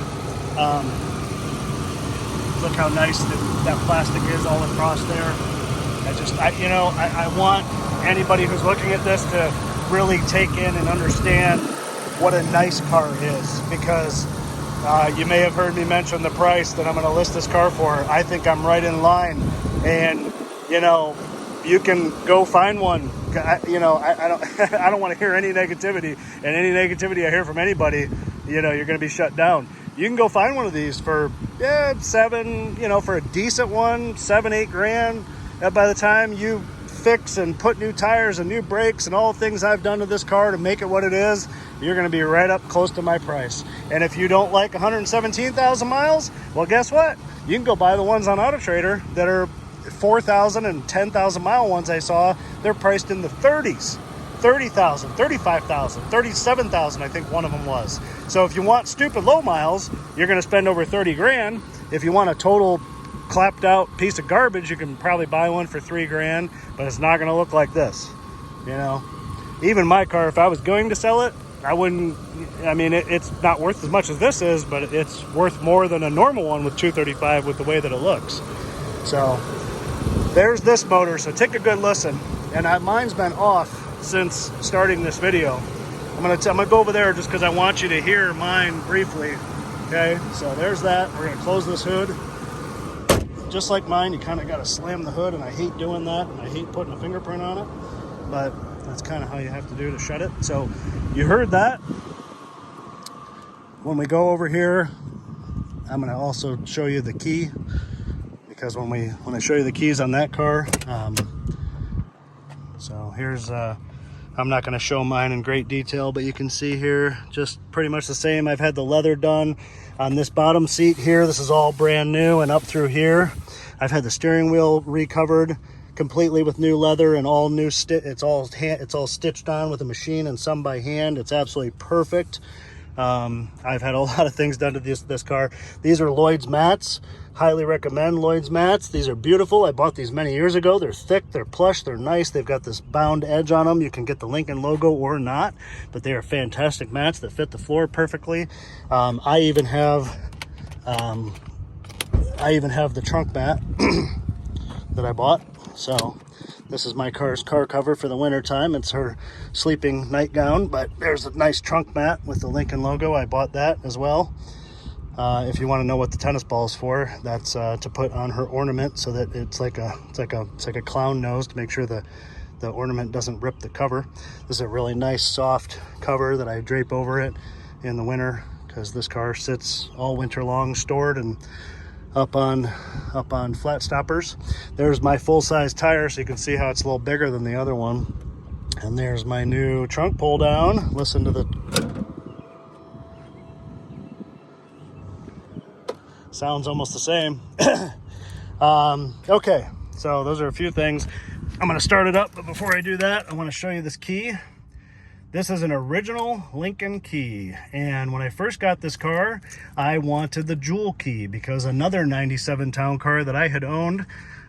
Look how nice that plastic is all across there. I want anybody who's looking at this to really take in and understand what a nice car is, because you may have heard me mention the price that I'm going to list this car for. I think I'm right in line, and you know, you can go find one. I don't I don't want to hear any negativity, and any negativity I hear from anybody, you're going to be shut down. You can go find one of these for for a decent one, 7-8 grand. And by the time you fix and put new tires and new brakes and all the things I've done to this car to make it what it is, you're going to be right up close to my price. And if you don't like 117,000 miles, well, guess what? You can go buy the ones on Auto Trader that are 4,000 and 10,000 mile ones I saw. They're priced in the 30s. 30,000, 35,000, 37,000, I think one of them was. So if you want stupid low miles, you're going to spend over 30 grand. If you want a total clapped out piece of garbage, you can probably buy one for 3 grand, but it's not going to look like this. Even my car, if I was going to sell it, I wouldn't. I mean, it's not worth as much as this is, but it's worth more than a normal one with 235 with the way that it looks. So there's this motor. So take a good listen. And mine's been off since starting this video. I'm gonna go over there just because I want you to hear mine briefly. Okay, so there's that. We're gonna close this hood. Just like mine, you kind of got to slam the hood, and I hate doing that, and I hate putting a fingerprint on it, but that's kind of how you have to do to shut it. So you heard that. When we go over here, I'm going to also show you the key, because when I show you the keys on that car, so here's I'm not going to show mine in great detail, but you can see here just pretty much the same. I've had the leather done on this bottom seat here. This is all brand new, and up through here I've had the steering wheel recovered completely with new leather and all new it's all stitched on with a machine and some by hand. It's absolutely perfect. I've had a lot of things done to this car. These are Lloyd's mats. Highly recommend Lloyd's mats. These are beautiful. I bought these many years ago. They're thick, they're plush, they're nice. They've got this bound edge on them. You can get the Lincoln logo or not, but they are fantastic mats that fit the floor perfectly. I even have the trunk mat that I bought. So this is my car's car cover for the winter time. It's her sleeping nightgown, but there's a nice trunk mat with the Lincoln logo. I bought that as well. If you want to know what the tennis ball is for, that's to put on her ornament, so that it's like a clown nose, to make sure the ornament doesn't rip the cover. This is a really nice soft cover that I drape over it in the winter, because this car sits all winter long stored and up on flat stoppers. There's my full-size tire, so you can see how it's a little bigger than the other one. And there's my new trunk pull down. Listen to the sounds almost the same. Okay, so those are a few things. I'm going to start it up, but before I do that, I want to show you this key. This is an original Lincoln key, and when I first got this car, I wanted the jewel key, because another 97 town car that I had owned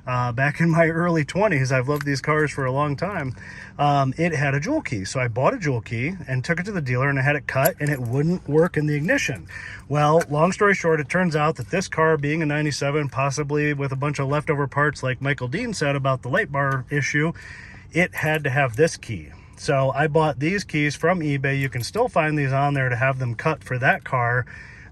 back in my early 20s, I've loved these cars for a long time, it had a jewel key. So I bought a jewel key and took it to the dealer, and I had it cut, and it wouldn't work in the ignition. Well, long story short, it turns out that this car, being a 97, possibly with a bunch of leftover parts like Michael Dean said about the light bar issue, it had to have this key. So I bought these keys from eBay. You can still find these on there to have them cut for that car.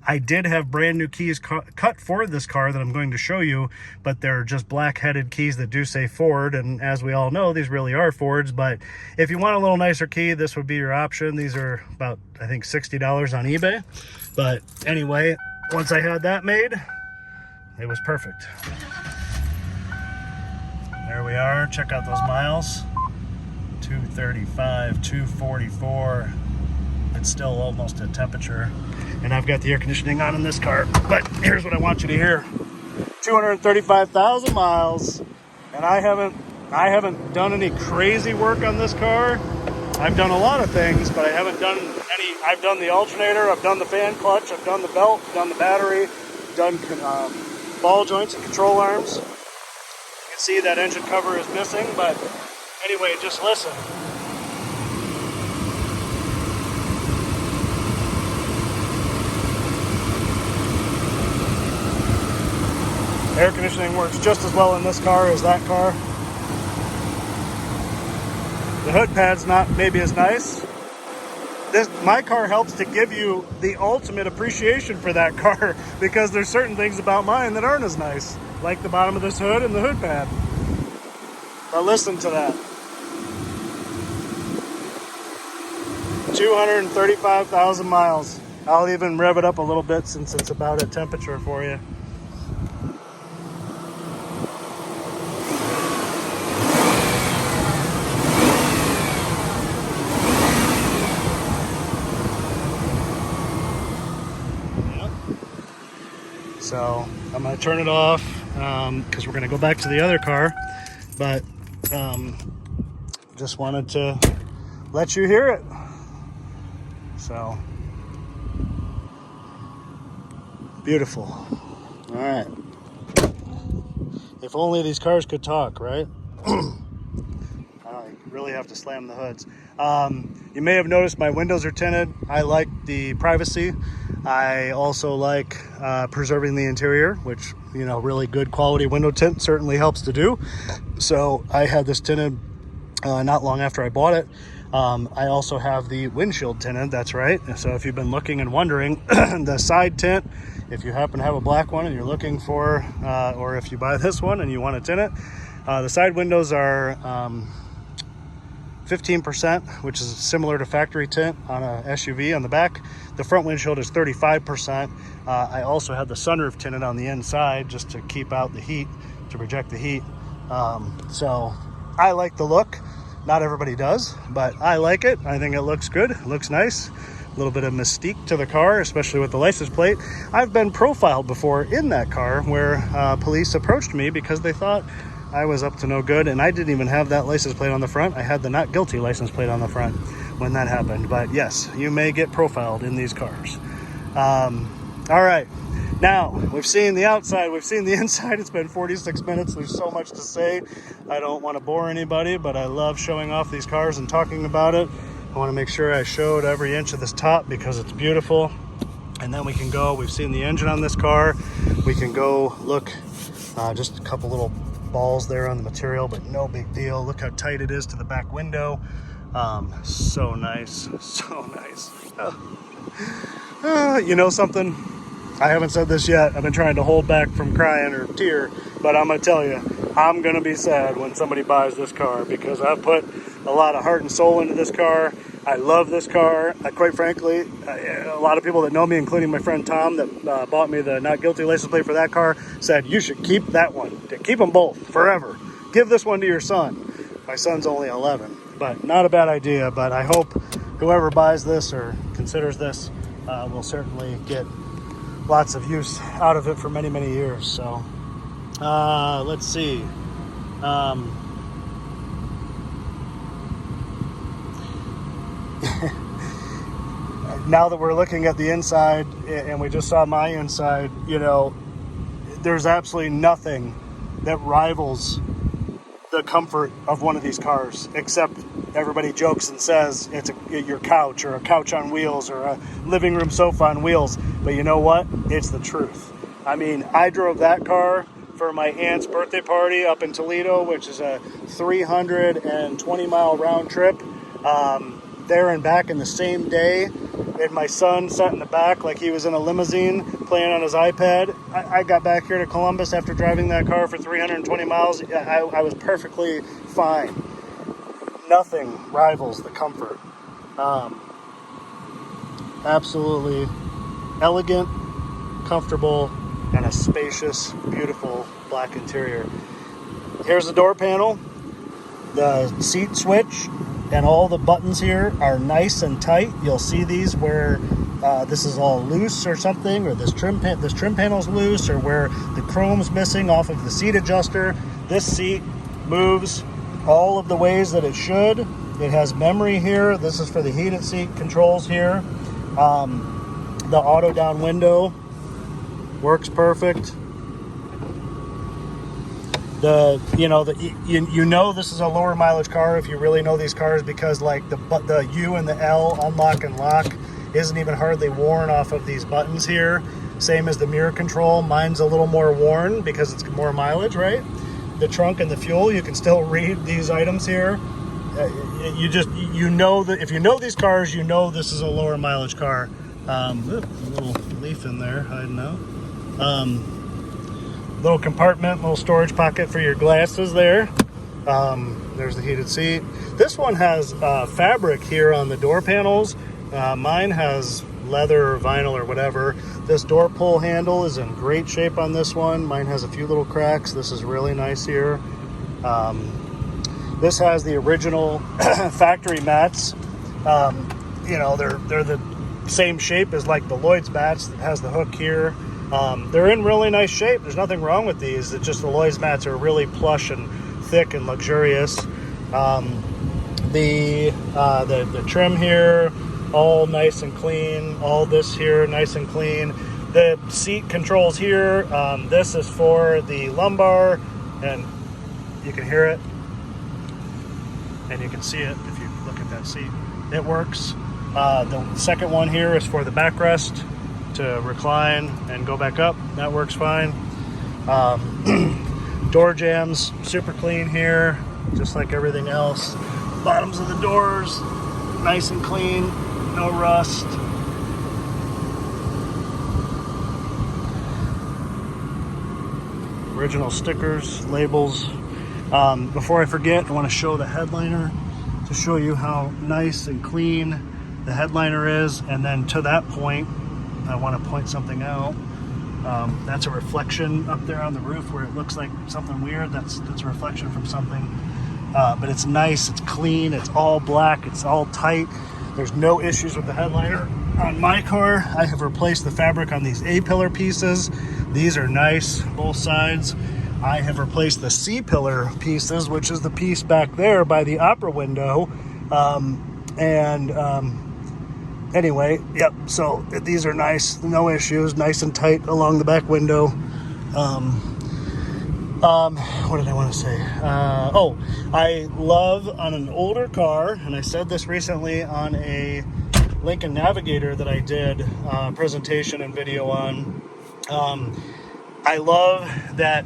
I did have brand new keys cut for this car that I'm going to show you, but they're just black-headed keys that do say Ford, and as we all know, these really are Fords. But if you want a little nicer key, this would be your option. These are about, I think, $60 on eBay. But anyway, once I had that made, it was perfect. There we are. Check out those miles. 235, 244. It's still almost at temperature, and I've got the air conditioning on in this car. But here's what I want you to hear: 235,000 miles, and I haven't done any crazy work on this car. I've done a lot of things, but I haven't done any. I've done the alternator, I've done the fan clutch, I've done the belt, done the battery, done ball joints and control arms. You can see that engine cover is missing, but anyway, just listen. Air conditioning works just as well in this car as that car. The hood pad's not maybe as nice. My car helps to give you the ultimate appreciation for that car, because there's certain things about mine that aren't as nice, like the bottom of this hood and the hood pad. Now listen to that. 235,000 miles. I'll even rev it up a little bit since it's about at temperature for you. So I'm going to turn it off because we're going to go back to the other car, but just wanted to let you hear it. So beautiful. All right. If only these cars could talk, right? I really have to slam the hoods. You may have noticed my windows are tinted. I like the privacy. I also like preserving the interior, which, you know, really good quality window tint certainly helps to do. So I had this tinted not long after I bought it. I also have the windshield tinted, that's right. So if you've been looking and wondering, the side tint, if you happen to have a black one and you're looking for, or if you buy this one and you want to tint it, the side windows are 15%, which is similar to factory tint on a SUV on the back. The front windshield is 35%. I also have the sunroof tinted on the inside just to keep out the heat, to project the heat. So I like the look. Not everybody does, but I like it. I think it looks good. It looks nice. A little bit of mystique to the car, especially with the license plate. I've been profiled before in that car where police approached me because they thought I was up to no good, and I didn't even have that license plate on the front. I had the not guilty license plate on the front when that happened. But yes, you may get profiled in these cars. All right. Now, we've seen the outside, we've seen the inside. It's been 46 minutes. There's so much to say. I don't want to bore anybody, but I love showing off these cars and talking about it. I want to make sure I showed every inch of this top because it's beautiful. And then we can go, we've seen the engine on this car. We can go look, just a couple little balls there on the material, but no big deal. Look how tight it is to the back window. So nice, so nice. You know something? I haven't said this yet. I've been trying to hold back from crying or tear, but I'm going to tell you, I'm going to be sad when somebody buys this car because I've put a lot of heart and soul into this car. I love this car. Quite frankly, a lot of people that know me, including my friend Tom that bought me the not guilty license plate for that car, said you should keep that one. Keep them both forever. Give this one to your son. My son's only 11, but not a bad idea. But I hope whoever buys this or considers this will certainly get lots of use out of it for many, many years. So let's see. Now that we're looking at the inside and we just saw my inside, you know, there's absolutely nothing that rivals the comfort of one of these cars, except everybody jokes and says it's your couch or a couch on wheels or a living room sofa on wheels. But you know what? It's the truth. I mean, I drove that car for my aunt's birthday party up in Toledo, which is a 320-mile round trip, there and back in the same day. And my son sat in the back like he was in a limousine playing on his iPad. I got back here to Columbus after driving that car for 320 miles. I was perfectly fine. Nothing rivals the comfort. Absolutely elegant, comfortable, and a spacious, beautiful black interior. Here's the door panel. The seat switch and all the buttons here are nice and tight. You'll see these where this is all loose or something, or this trim panel's loose, or where the chrome's missing off of the seat adjuster. This seat moves all of the ways that it should. It has memory here. This is for the heated seat controls here. The auto down window works perfect. You know this is a lower mileage car if you really know these cars, because like the U and the L unlock and lock isn't even hardly worn off of these buttons here. Same as the mirror control. Mine's a little more worn because it's more mileage, right? The trunk and the fuel, you can still read these items here. You know that if you know these cars, you know this is a lower mileage car. A little leaf in there hiding out. Little compartment, little storage pocket for your glasses there. There's the heated seat. This one has fabric here on the door panels. Mine has leather or vinyl or whatever. This door pull handle is in great shape on this one. Mine has a few little cracks. This is really nice here. This has the original factory mats. You know, they're the same shape as like the Lloyd's mats that has the hook here. They're in really nice shape. There's nothing wrong with these. It's just the Lloyd's mats are really plush and thick and luxurious. The trim here, all nice and clean. All this here, nice and clean. The seat controls here. This is for the lumbar, and you can hear it, and you can see it if you look at that seat. It works. The second one here is for the backrest to recline and go back up. That works fine. Door jambs, super clean here, just like everything else. Bottoms of the doors, nice and clean, no rust. Original stickers, labels. Before I forget, I want to show the headliner to show you how nice and clean the headliner is. And then to that point, I want to point something out. That's a reflection up there on the roof where it looks like something weird. That's a reflection from something. But it's nice, it's clean, it's all black, it's all tight. There's no issues with the headliner. On my car, I have replaced the fabric on these A-pillar pieces. These are nice, both sides. I have replaced the C-pillar pieces, which is the piece back there by the opera window. Anyway, yep, so these are nice, no issues, nice and tight along the back window. What did I want to say? I love on an older car, and I said this recently on a Lincoln Navigator that I did a presentation and video on. I love that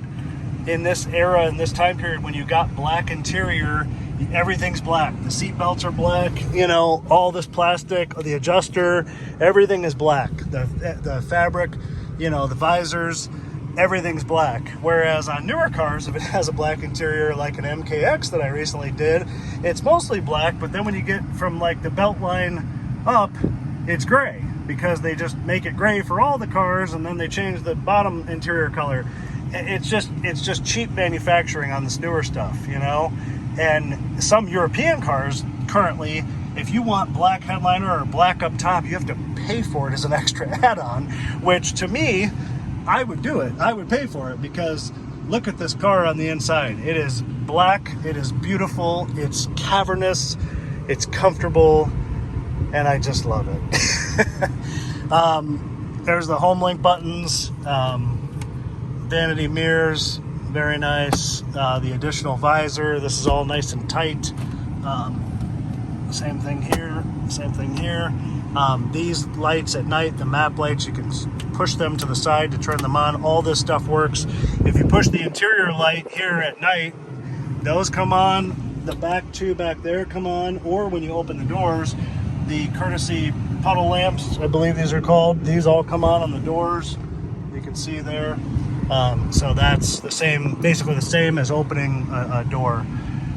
in this era, in this time period, when you got black interior, everything's black. The seat belts are black, you know, all this plastic, the adjuster, everything is black. The fabric, you know, the visors, everything's black. Whereas on newer cars, if it has a black interior like an MKX that I recently did, it's mostly black, but then when you get from like the belt line up, it's gray, because they just make it gray for all the cars, and then they change the bottom interior color. It's just cheap manufacturing on this newer stuff, you know? And some European cars currently, if you want black headliner or black up top, you have to pay for it as an extra add-on, which to me, I would do it. I would pay for it, because look at this car on the inside. It is black, it is beautiful, it's cavernous, it's comfortable, and I just love it. There's the home link buttons, vanity mirrors, very nice. The additional visor, this is all nice and tight. Same thing here, same thing here. These lights at night, the map lights, you can push them to the side to turn them on. All this stuff works. If you push the interior light here at night, those come on. The back two back there come on. Or when you open the doors, the courtesy puddle lamps, I believe these are called, these all come on the doors. You can see there. So that's the same, basically the same as opening a door.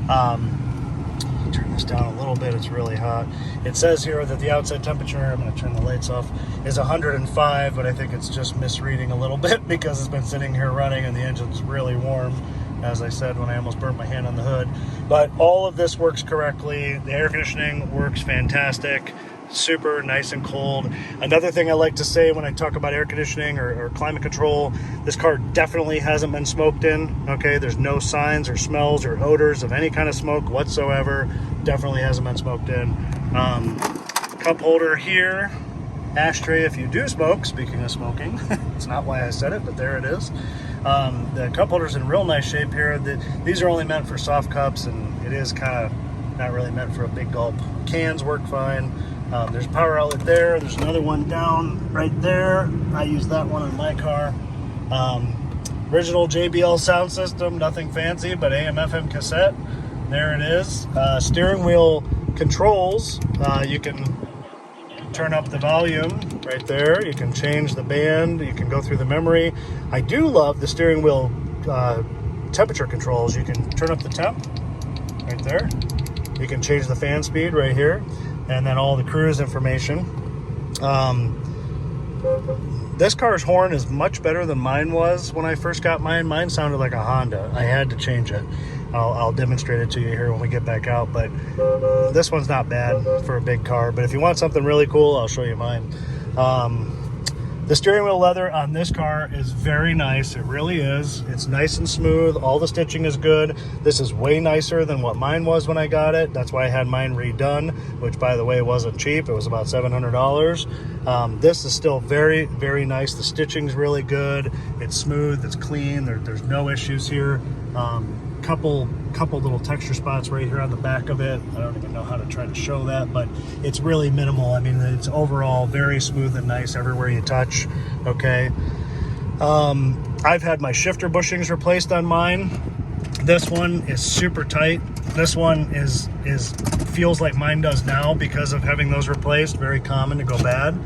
Turn this down a little bit, it's really hot. It says here that the outside temperature, I'm going to turn the lights off, is 105, but I think it's just misreading a little bit because it's been sitting here running and the engine's really warm, as I said when I almost burnt my hand on the hood. But all of this works correctly. The air conditioning works fantastic. Super nice and cold. Another thing I like to say when I talk about air conditioning or climate control, this car definitely hasn't been smoked in. Okay, there's no signs or smells or odors of any kind of smoke whatsoever. Definitely hasn't been smoked in. Cup holder here, ashtray if you do smoke. Speaking of smoking, it's not why I said it, but there it is. The cup holder's in real nice shape here. These are only meant for soft cups, and it is kind of not really meant for a big gulp. Cans work fine. There's a power outlet there. There's another one down right there. I use that one in my car. Original JBL sound system, nothing fancy, but AM FM cassette. There it is. Steering wheel controls. You can turn up the volume right there. You can change the band. You can go through the memory. I do love the steering wheel temperature controls. You can turn up the temp right there. You can change the fan speed right here, and then all the cruise information. This car's horn is much better than mine was when I first got mine. Mine sounded like a Honda. I had to change it. I'll demonstrate it to you here when we get back out, but this one's not bad for a big car. But if you want something really cool, I'll show you mine. The steering wheel leather on this car is very nice. It really is. It's nice and smooth. All the stitching is good. This is way nicer than what mine was when I got it. That's why I had mine redone, which, by the way, wasn't cheap. It was about $700. This is still very, very nice. The stitching's really good. It's smooth. It's clean. There's no issues here. Couple little texture spots right here on the back of it. I don't even know how to try to show that, but it's really minimal. I mean, it's overall very smooth and nice everywhere you touch. Okay. I've had my shifter bushings replaced on mine. This one is super tight. This one feels like mine does now because of having those replaced. Very common to go bad.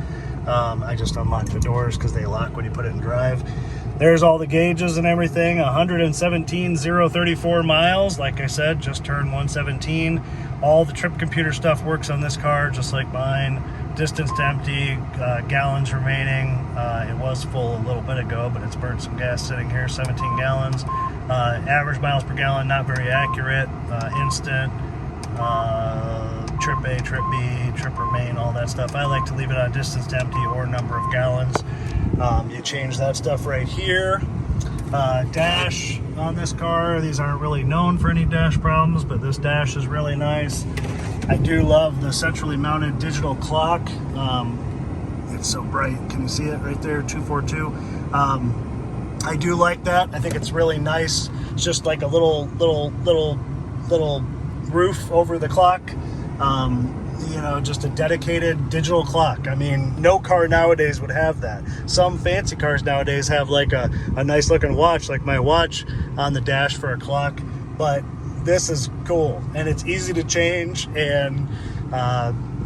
I just unlock the doors because they lock when you put it in drive. There's all the gauges and everything. 117,034 miles. Like I said, just turned 117. All the trip computer stuff works on this car, just like mine. Distance to empty, gallons remaining. It was full a little bit ago, but it's burned some gas sitting here, 17 gallons. Average miles per gallon, not very accurate. Instant, trip A, trip B, trip remain, all that stuff. I like to leave it on distance to empty or number of gallons. You change that stuff right here. Dash on this car. These aren't really known for any dash problems, but this dash is really nice. I do love the centrally mounted digital clock. It's so bright. Can you see it right there? 242. I do like that. I think it's really nice. It's just like a little roof over the clock. You know, just a dedicated digital clock. I mean, no car nowadays would have that. Some fancy cars nowadays have like a nice looking watch, like my watch on the dash for a clock, but this is cool and it's easy to change. And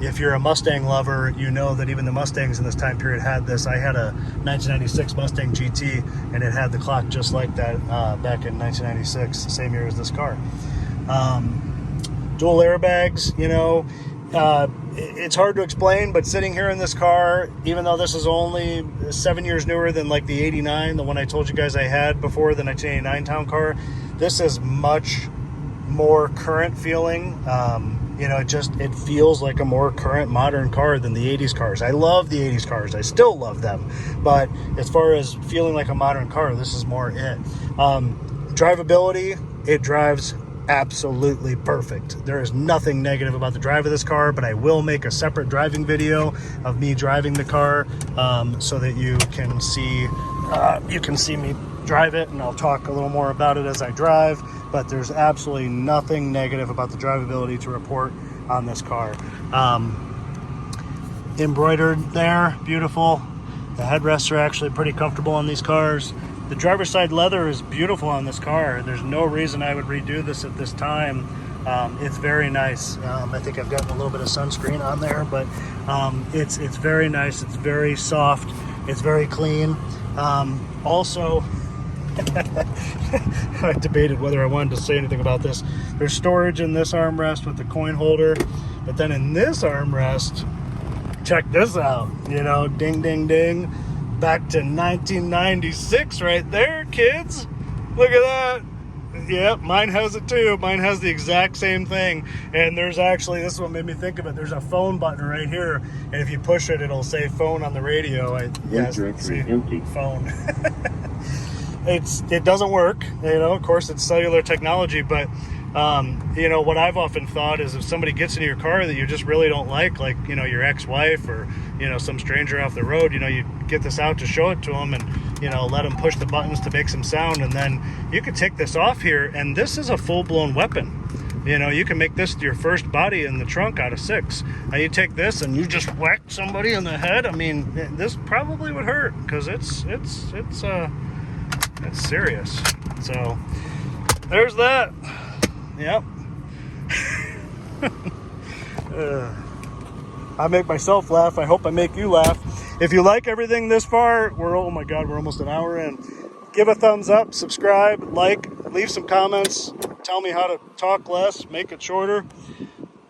if you're a Mustang lover, you know that even the Mustangs in this time period had this. I had a 1996 Mustang GT and it had the clock just like that back in 1996, the same year as this car. Dual airbags, you know, it's hard to explain, but sitting here in this car, even though this is only 7 years newer than like the 89, the one I told you guys I had before, the 1989 town car, this is much more current feeling. You know, it feels like a more current modern car than the 80s cars. I love the 80s cars. I still love them. But as far as feeling like a modern car, this is more it. Drivability, it drives absolutely perfect. There is nothing negative about the drive of this car, but I will make a separate driving video of me driving the car so that you can see me drive it, and I'll talk a little more about it as I drive. But there's absolutely nothing negative about the drivability to report on this car. Embroidered there, beautiful. The headrests are actually pretty comfortable on these cars. The driver's side leather is beautiful on this car. There's no reason I would redo this at this time. It's very nice. I think I've gotten a little bit of sunscreen on there, but it's very nice. It's very soft. It's very clean. Also, I debated whether I wanted to say anything about this. There's storage in this armrest with the coin holder, but then in this armrest, check this out. You know, ding, ding, ding. Back to 1996 right there, kids. Look at that. Yep, mine has it too. Mine has the exact same thing. And there's actually, this is what made me think of it, there's a phone button right here, and if you push it, it'll say phone on the radio. Empty. Phone. It doesn't work, you know, of course it's cellular technology, but you know, what I've often thought is if somebody gets into your car that you just really don't like, you know, your ex-wife or, you know, some stranger off the road, you know, you get this out to show it to them and, you know, let them push the buttons to make some sound, and then you could take this off here, and this is a full-blown weapon. You know, you can make this your first body in the trunk out of 6. Now you take this and you just whack somebody in the head. I mean, this probably would hurt because it's serious. So there's that. Yep. I make myself laugh. I hope I make you laugh. If you like everything this far, oh my God, we're almost an hour in. Give a thumbs up, subscribe, like, leave some comments. tell me how to talk less, make it shorter.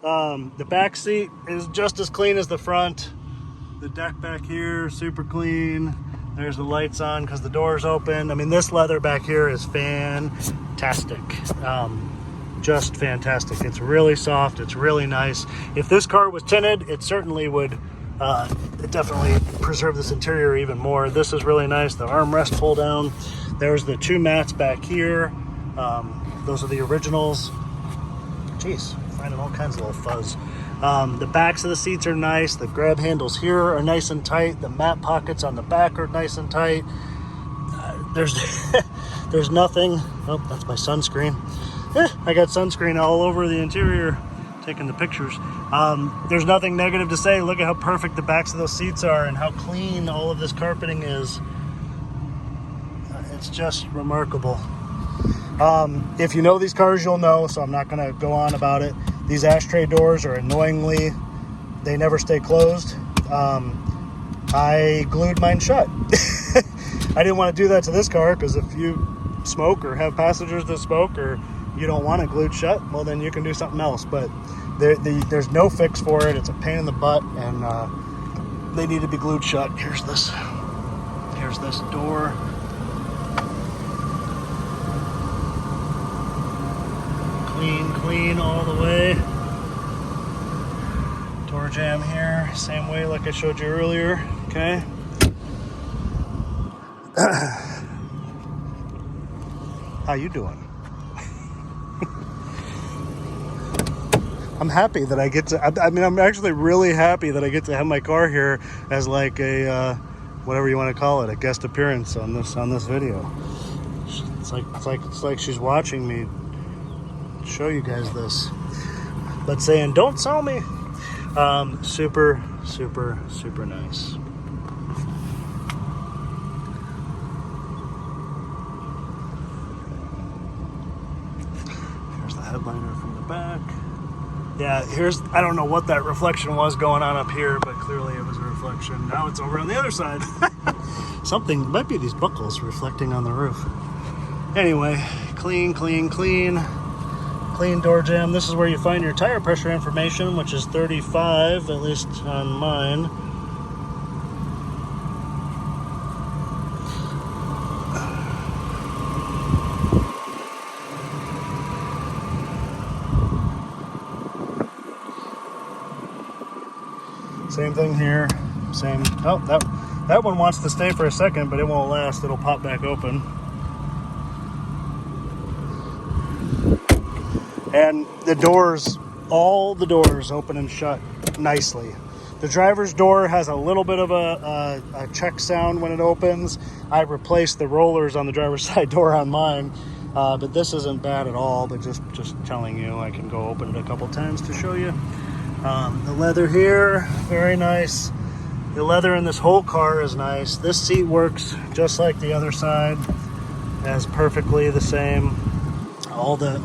The back seat is just as clean as the front. The deck back here, super clean. There's the lights on because the door's open. I mean, this leather back here is fantastic. Just fantastic. It's really soft. It's really nice. If this car was tinted, it certainly would it definitely preserve this interior even more. This is really nice. The armrest pull down. There's the 2 mats back here. Those are the originals. Jeez, finding all kinds of little fuzz. The backs of the seats are nice. The grab handles here are nice and tight. The mat pockets on the back are nice and tight. There's there's nothing. Oh, that's my sunscreen. I got sunscreen all over the interior, taking the pictures. There's nothing negative to say. Look at how perfect the backs of those seats are and how clean all of this carpeting is. It's just remarkable. If you know these cars, you'll know, so I'm not going to go on about it. These ashtray doors are annoyingly, they never stay closed. I glued mine shut. I didn't want to do that to this car because if you smoke or have passengers that smoke or you don't want it glued shut, well, then you can do something else. But there's no fix for it. It's a pain in the butt, and they need to be glued shut. Here's this door. Clean all the way. Door jamb here, same way like I showed you earlier. Okay. How you doing? I'm happy that I get to, I'm actually really happy that I get to have my car here as like a, whatever you want to call it, a guest appearance on this video. It's like she's watching me show you guys this, but saying, don't sell me. Super nice. Here's the headliner from the back. Yeah, I don't know what that reflection was going on up here, but clearly it was a reflection. Now it's over on the other side. Something, might be these buckles reflecting on the roof. Anyway, clean door jamb. This is where you find your tire pressure information, which is 35, at least on mine. Same thing here. Same. Oh, that one wants to stay for a second, but it won't last. It'll pop back open. And the doors, all the doors open and shut nicely. The driver's door has a little bit of a check sound when it opens. I replaced the rollers on the driver's side door on mine, but this isn't bad at all. But just telling you, I can go open it a couple times to show you. The leather here, very nice. The leather in this whole car is nice. This seat works just like the other side, as perfectly the same. All the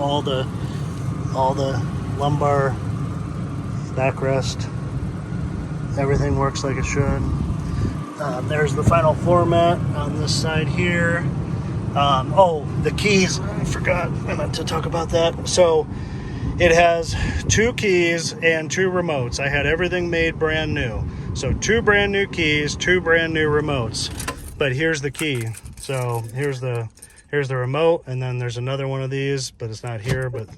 lumbar backrest, everything works like it should. There's the final floor mat on this side here. Oh, the keys, I forgot, I meant to talk about that. So it has 2 keys and 2 remotes. I had everything made brand new. So 2 brand new keys, 2 brand new remotes. But here's the key. So here's the remote, and then there's another one of these, but it's not here, but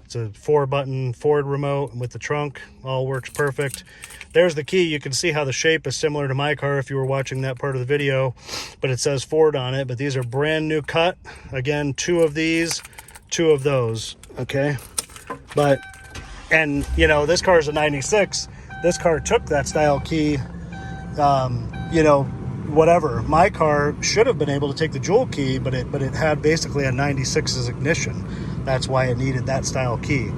it's a 4-button Ford remote with the trunk. All works perfect. There's the key. You can see how the shape is similar to my car if you were watching that part of the video, but it says Ford on it. But these are brand new cut. Again, 2 of these, 2 of those. Okay. But, and you know, this car is a 96. This car took that style key, you know, whatever. My car should have been able to take the jewel key, but it had basically a 96's ignition. That's why it needed that style key.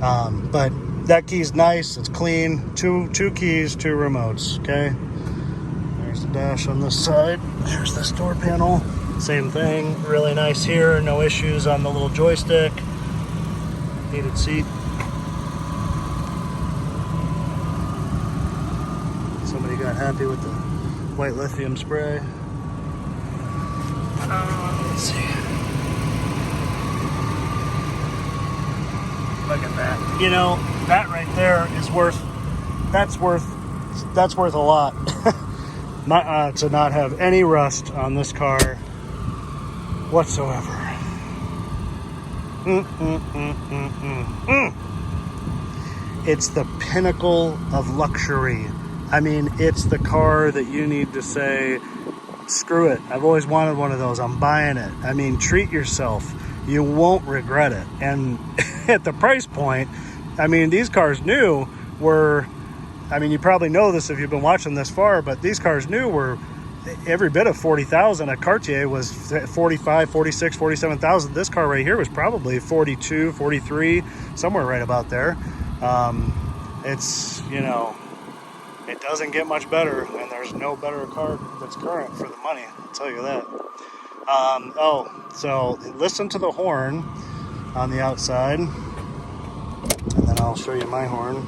But that key's nice. It's clean. Two keys, 2 remotes. Okay. There's the dash on this side. There's this door panel. Same thing. Really nice here. No issues on the little joystick. Heated seat. Somebody got happy with the white lithium spray. Let's see. Look at that. You know, that right there is worth, that's worth a lot. To not have any rust on this car whatsoever. It's the pinnacle of luxury. I mean, it's the car that you need to say, screw it. I've always wanted one of those. I'm buying it. I mean, treat yourself. You won't regret it. And at the price point, I mean, these cars new were, I mean, you probably know this if you've been watching this far, but these cars new were every bit of 40,000. A Cartier was 45, 46, 47,000. This car right here was probably 42, 43, somewhere right about there. It's, you know, it doesn't get much better, and there's no better car that's current for the money, I'll tell you that. So listen to the horn on the outside, and then I'll show you my horn.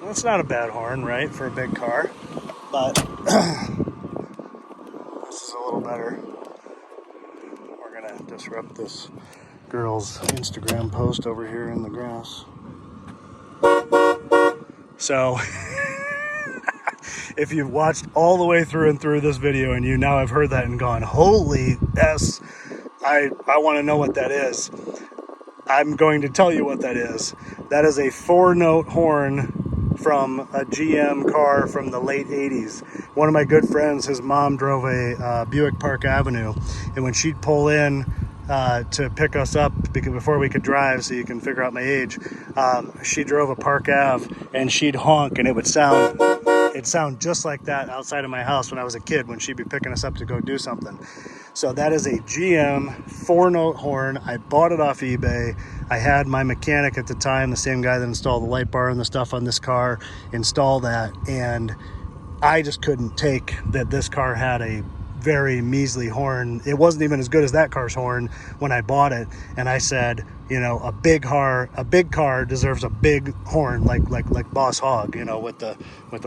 It's not a bad horn, right, for a big car, but this is a little better. We're gonna disrupt this girl's Instagram post over here in the grass. So if you've watched all the way through and through this video and you now have heard that and gone, holy S, I want to know what that is. I'm going to tell you what that is. That is a 4-note horn from a GM car from the late 80s. One of my good friends, his mom drove a Buick Park Avenue, and when she'd pull in to pick us up before we could drive, so you can figure out my age, she drove a Park Ave, and she'd honk, and it'd sound just like that outside of my house when I was a kid, when she'd be picking us up to go do something. So that is a GM 4-note horn. I bought it off eBay. I had my mechanic at the time, the same guy that installed the light bar and the stuff on this car, install that, and I just couldn't take that this car had a very measly horn. It wasn't even as good as that car's horn when I bought it, and I said, you know, a big car deserves a big horn, like Boss Hogg, you know, with the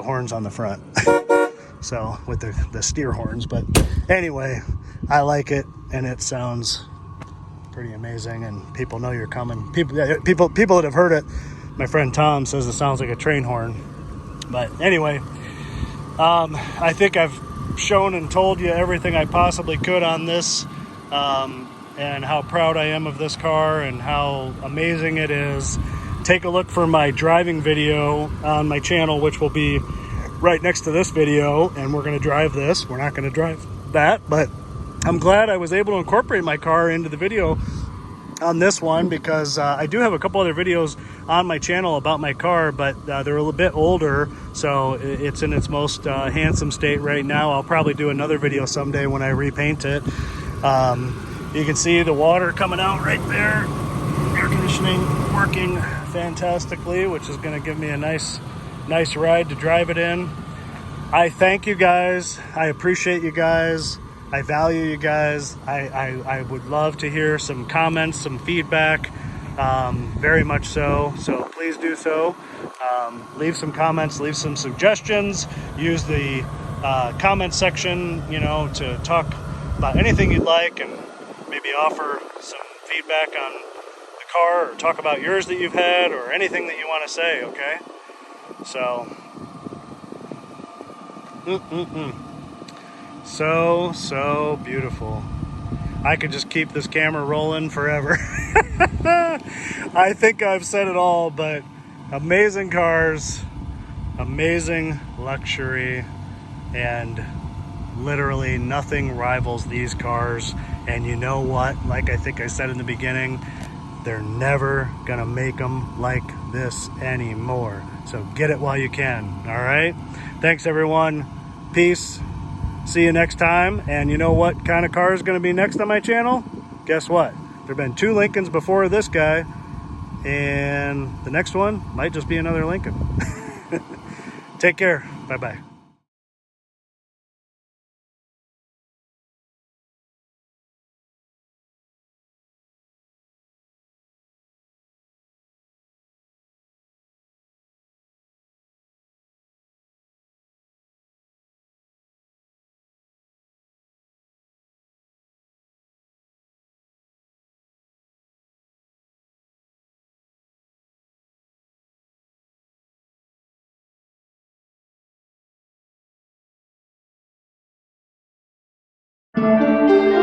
horns on the front. So with the steer horns. But anyway, I like it, and it sounds pretty amazing, and people know you're coming. People that have heard it, my friend Tom says it sounds like a train horn. But anyway, I think I've shown and told you everything I possibly could on this, and how proud I am of this car and how amazing it is. Take a look for my driving video on my channel, which will be right next to this video, and we're going to drive this. We're not going to drive that, but I'm glad I was able to incorporate my car into the video on this one, because I do have a couple other videos on my channel about my car, but they're a little bit older, so it's in its most handsome state right now. I'll probably do another video someday when I repaint it. You can see the water coming out right there. Air conditioning working fantastically, which is going to give me a nice ride to drive it in. I thank you guys. I appreciate you guys. I value you guys. I would love to hear some comments, some feedback, very much so. So please do so. Leave some comments, leave some suggestions. Use the comment section, you know, to talk about anything you'd like, and maybe offer some feedback on the car, or talk about yours that you've had, or anything that you want to say, okay? So, so beautiful. I could just keep this camera rolling forever. I think I've said it all, but amazing cars, amazing luxury, and literally nothing rivals these cars. And you know what? Like I think I said in the beginning, they're never gonna make them like this anymore. So get it while you can, all right? Thanks, everyone. Peace. See you next time. And you know what kind of car is going to be next on my channel? Guess what? There have been 2 Lincolns before this guy, and the next one might just be another Lincoln. Take care. Bye-bye. Bye.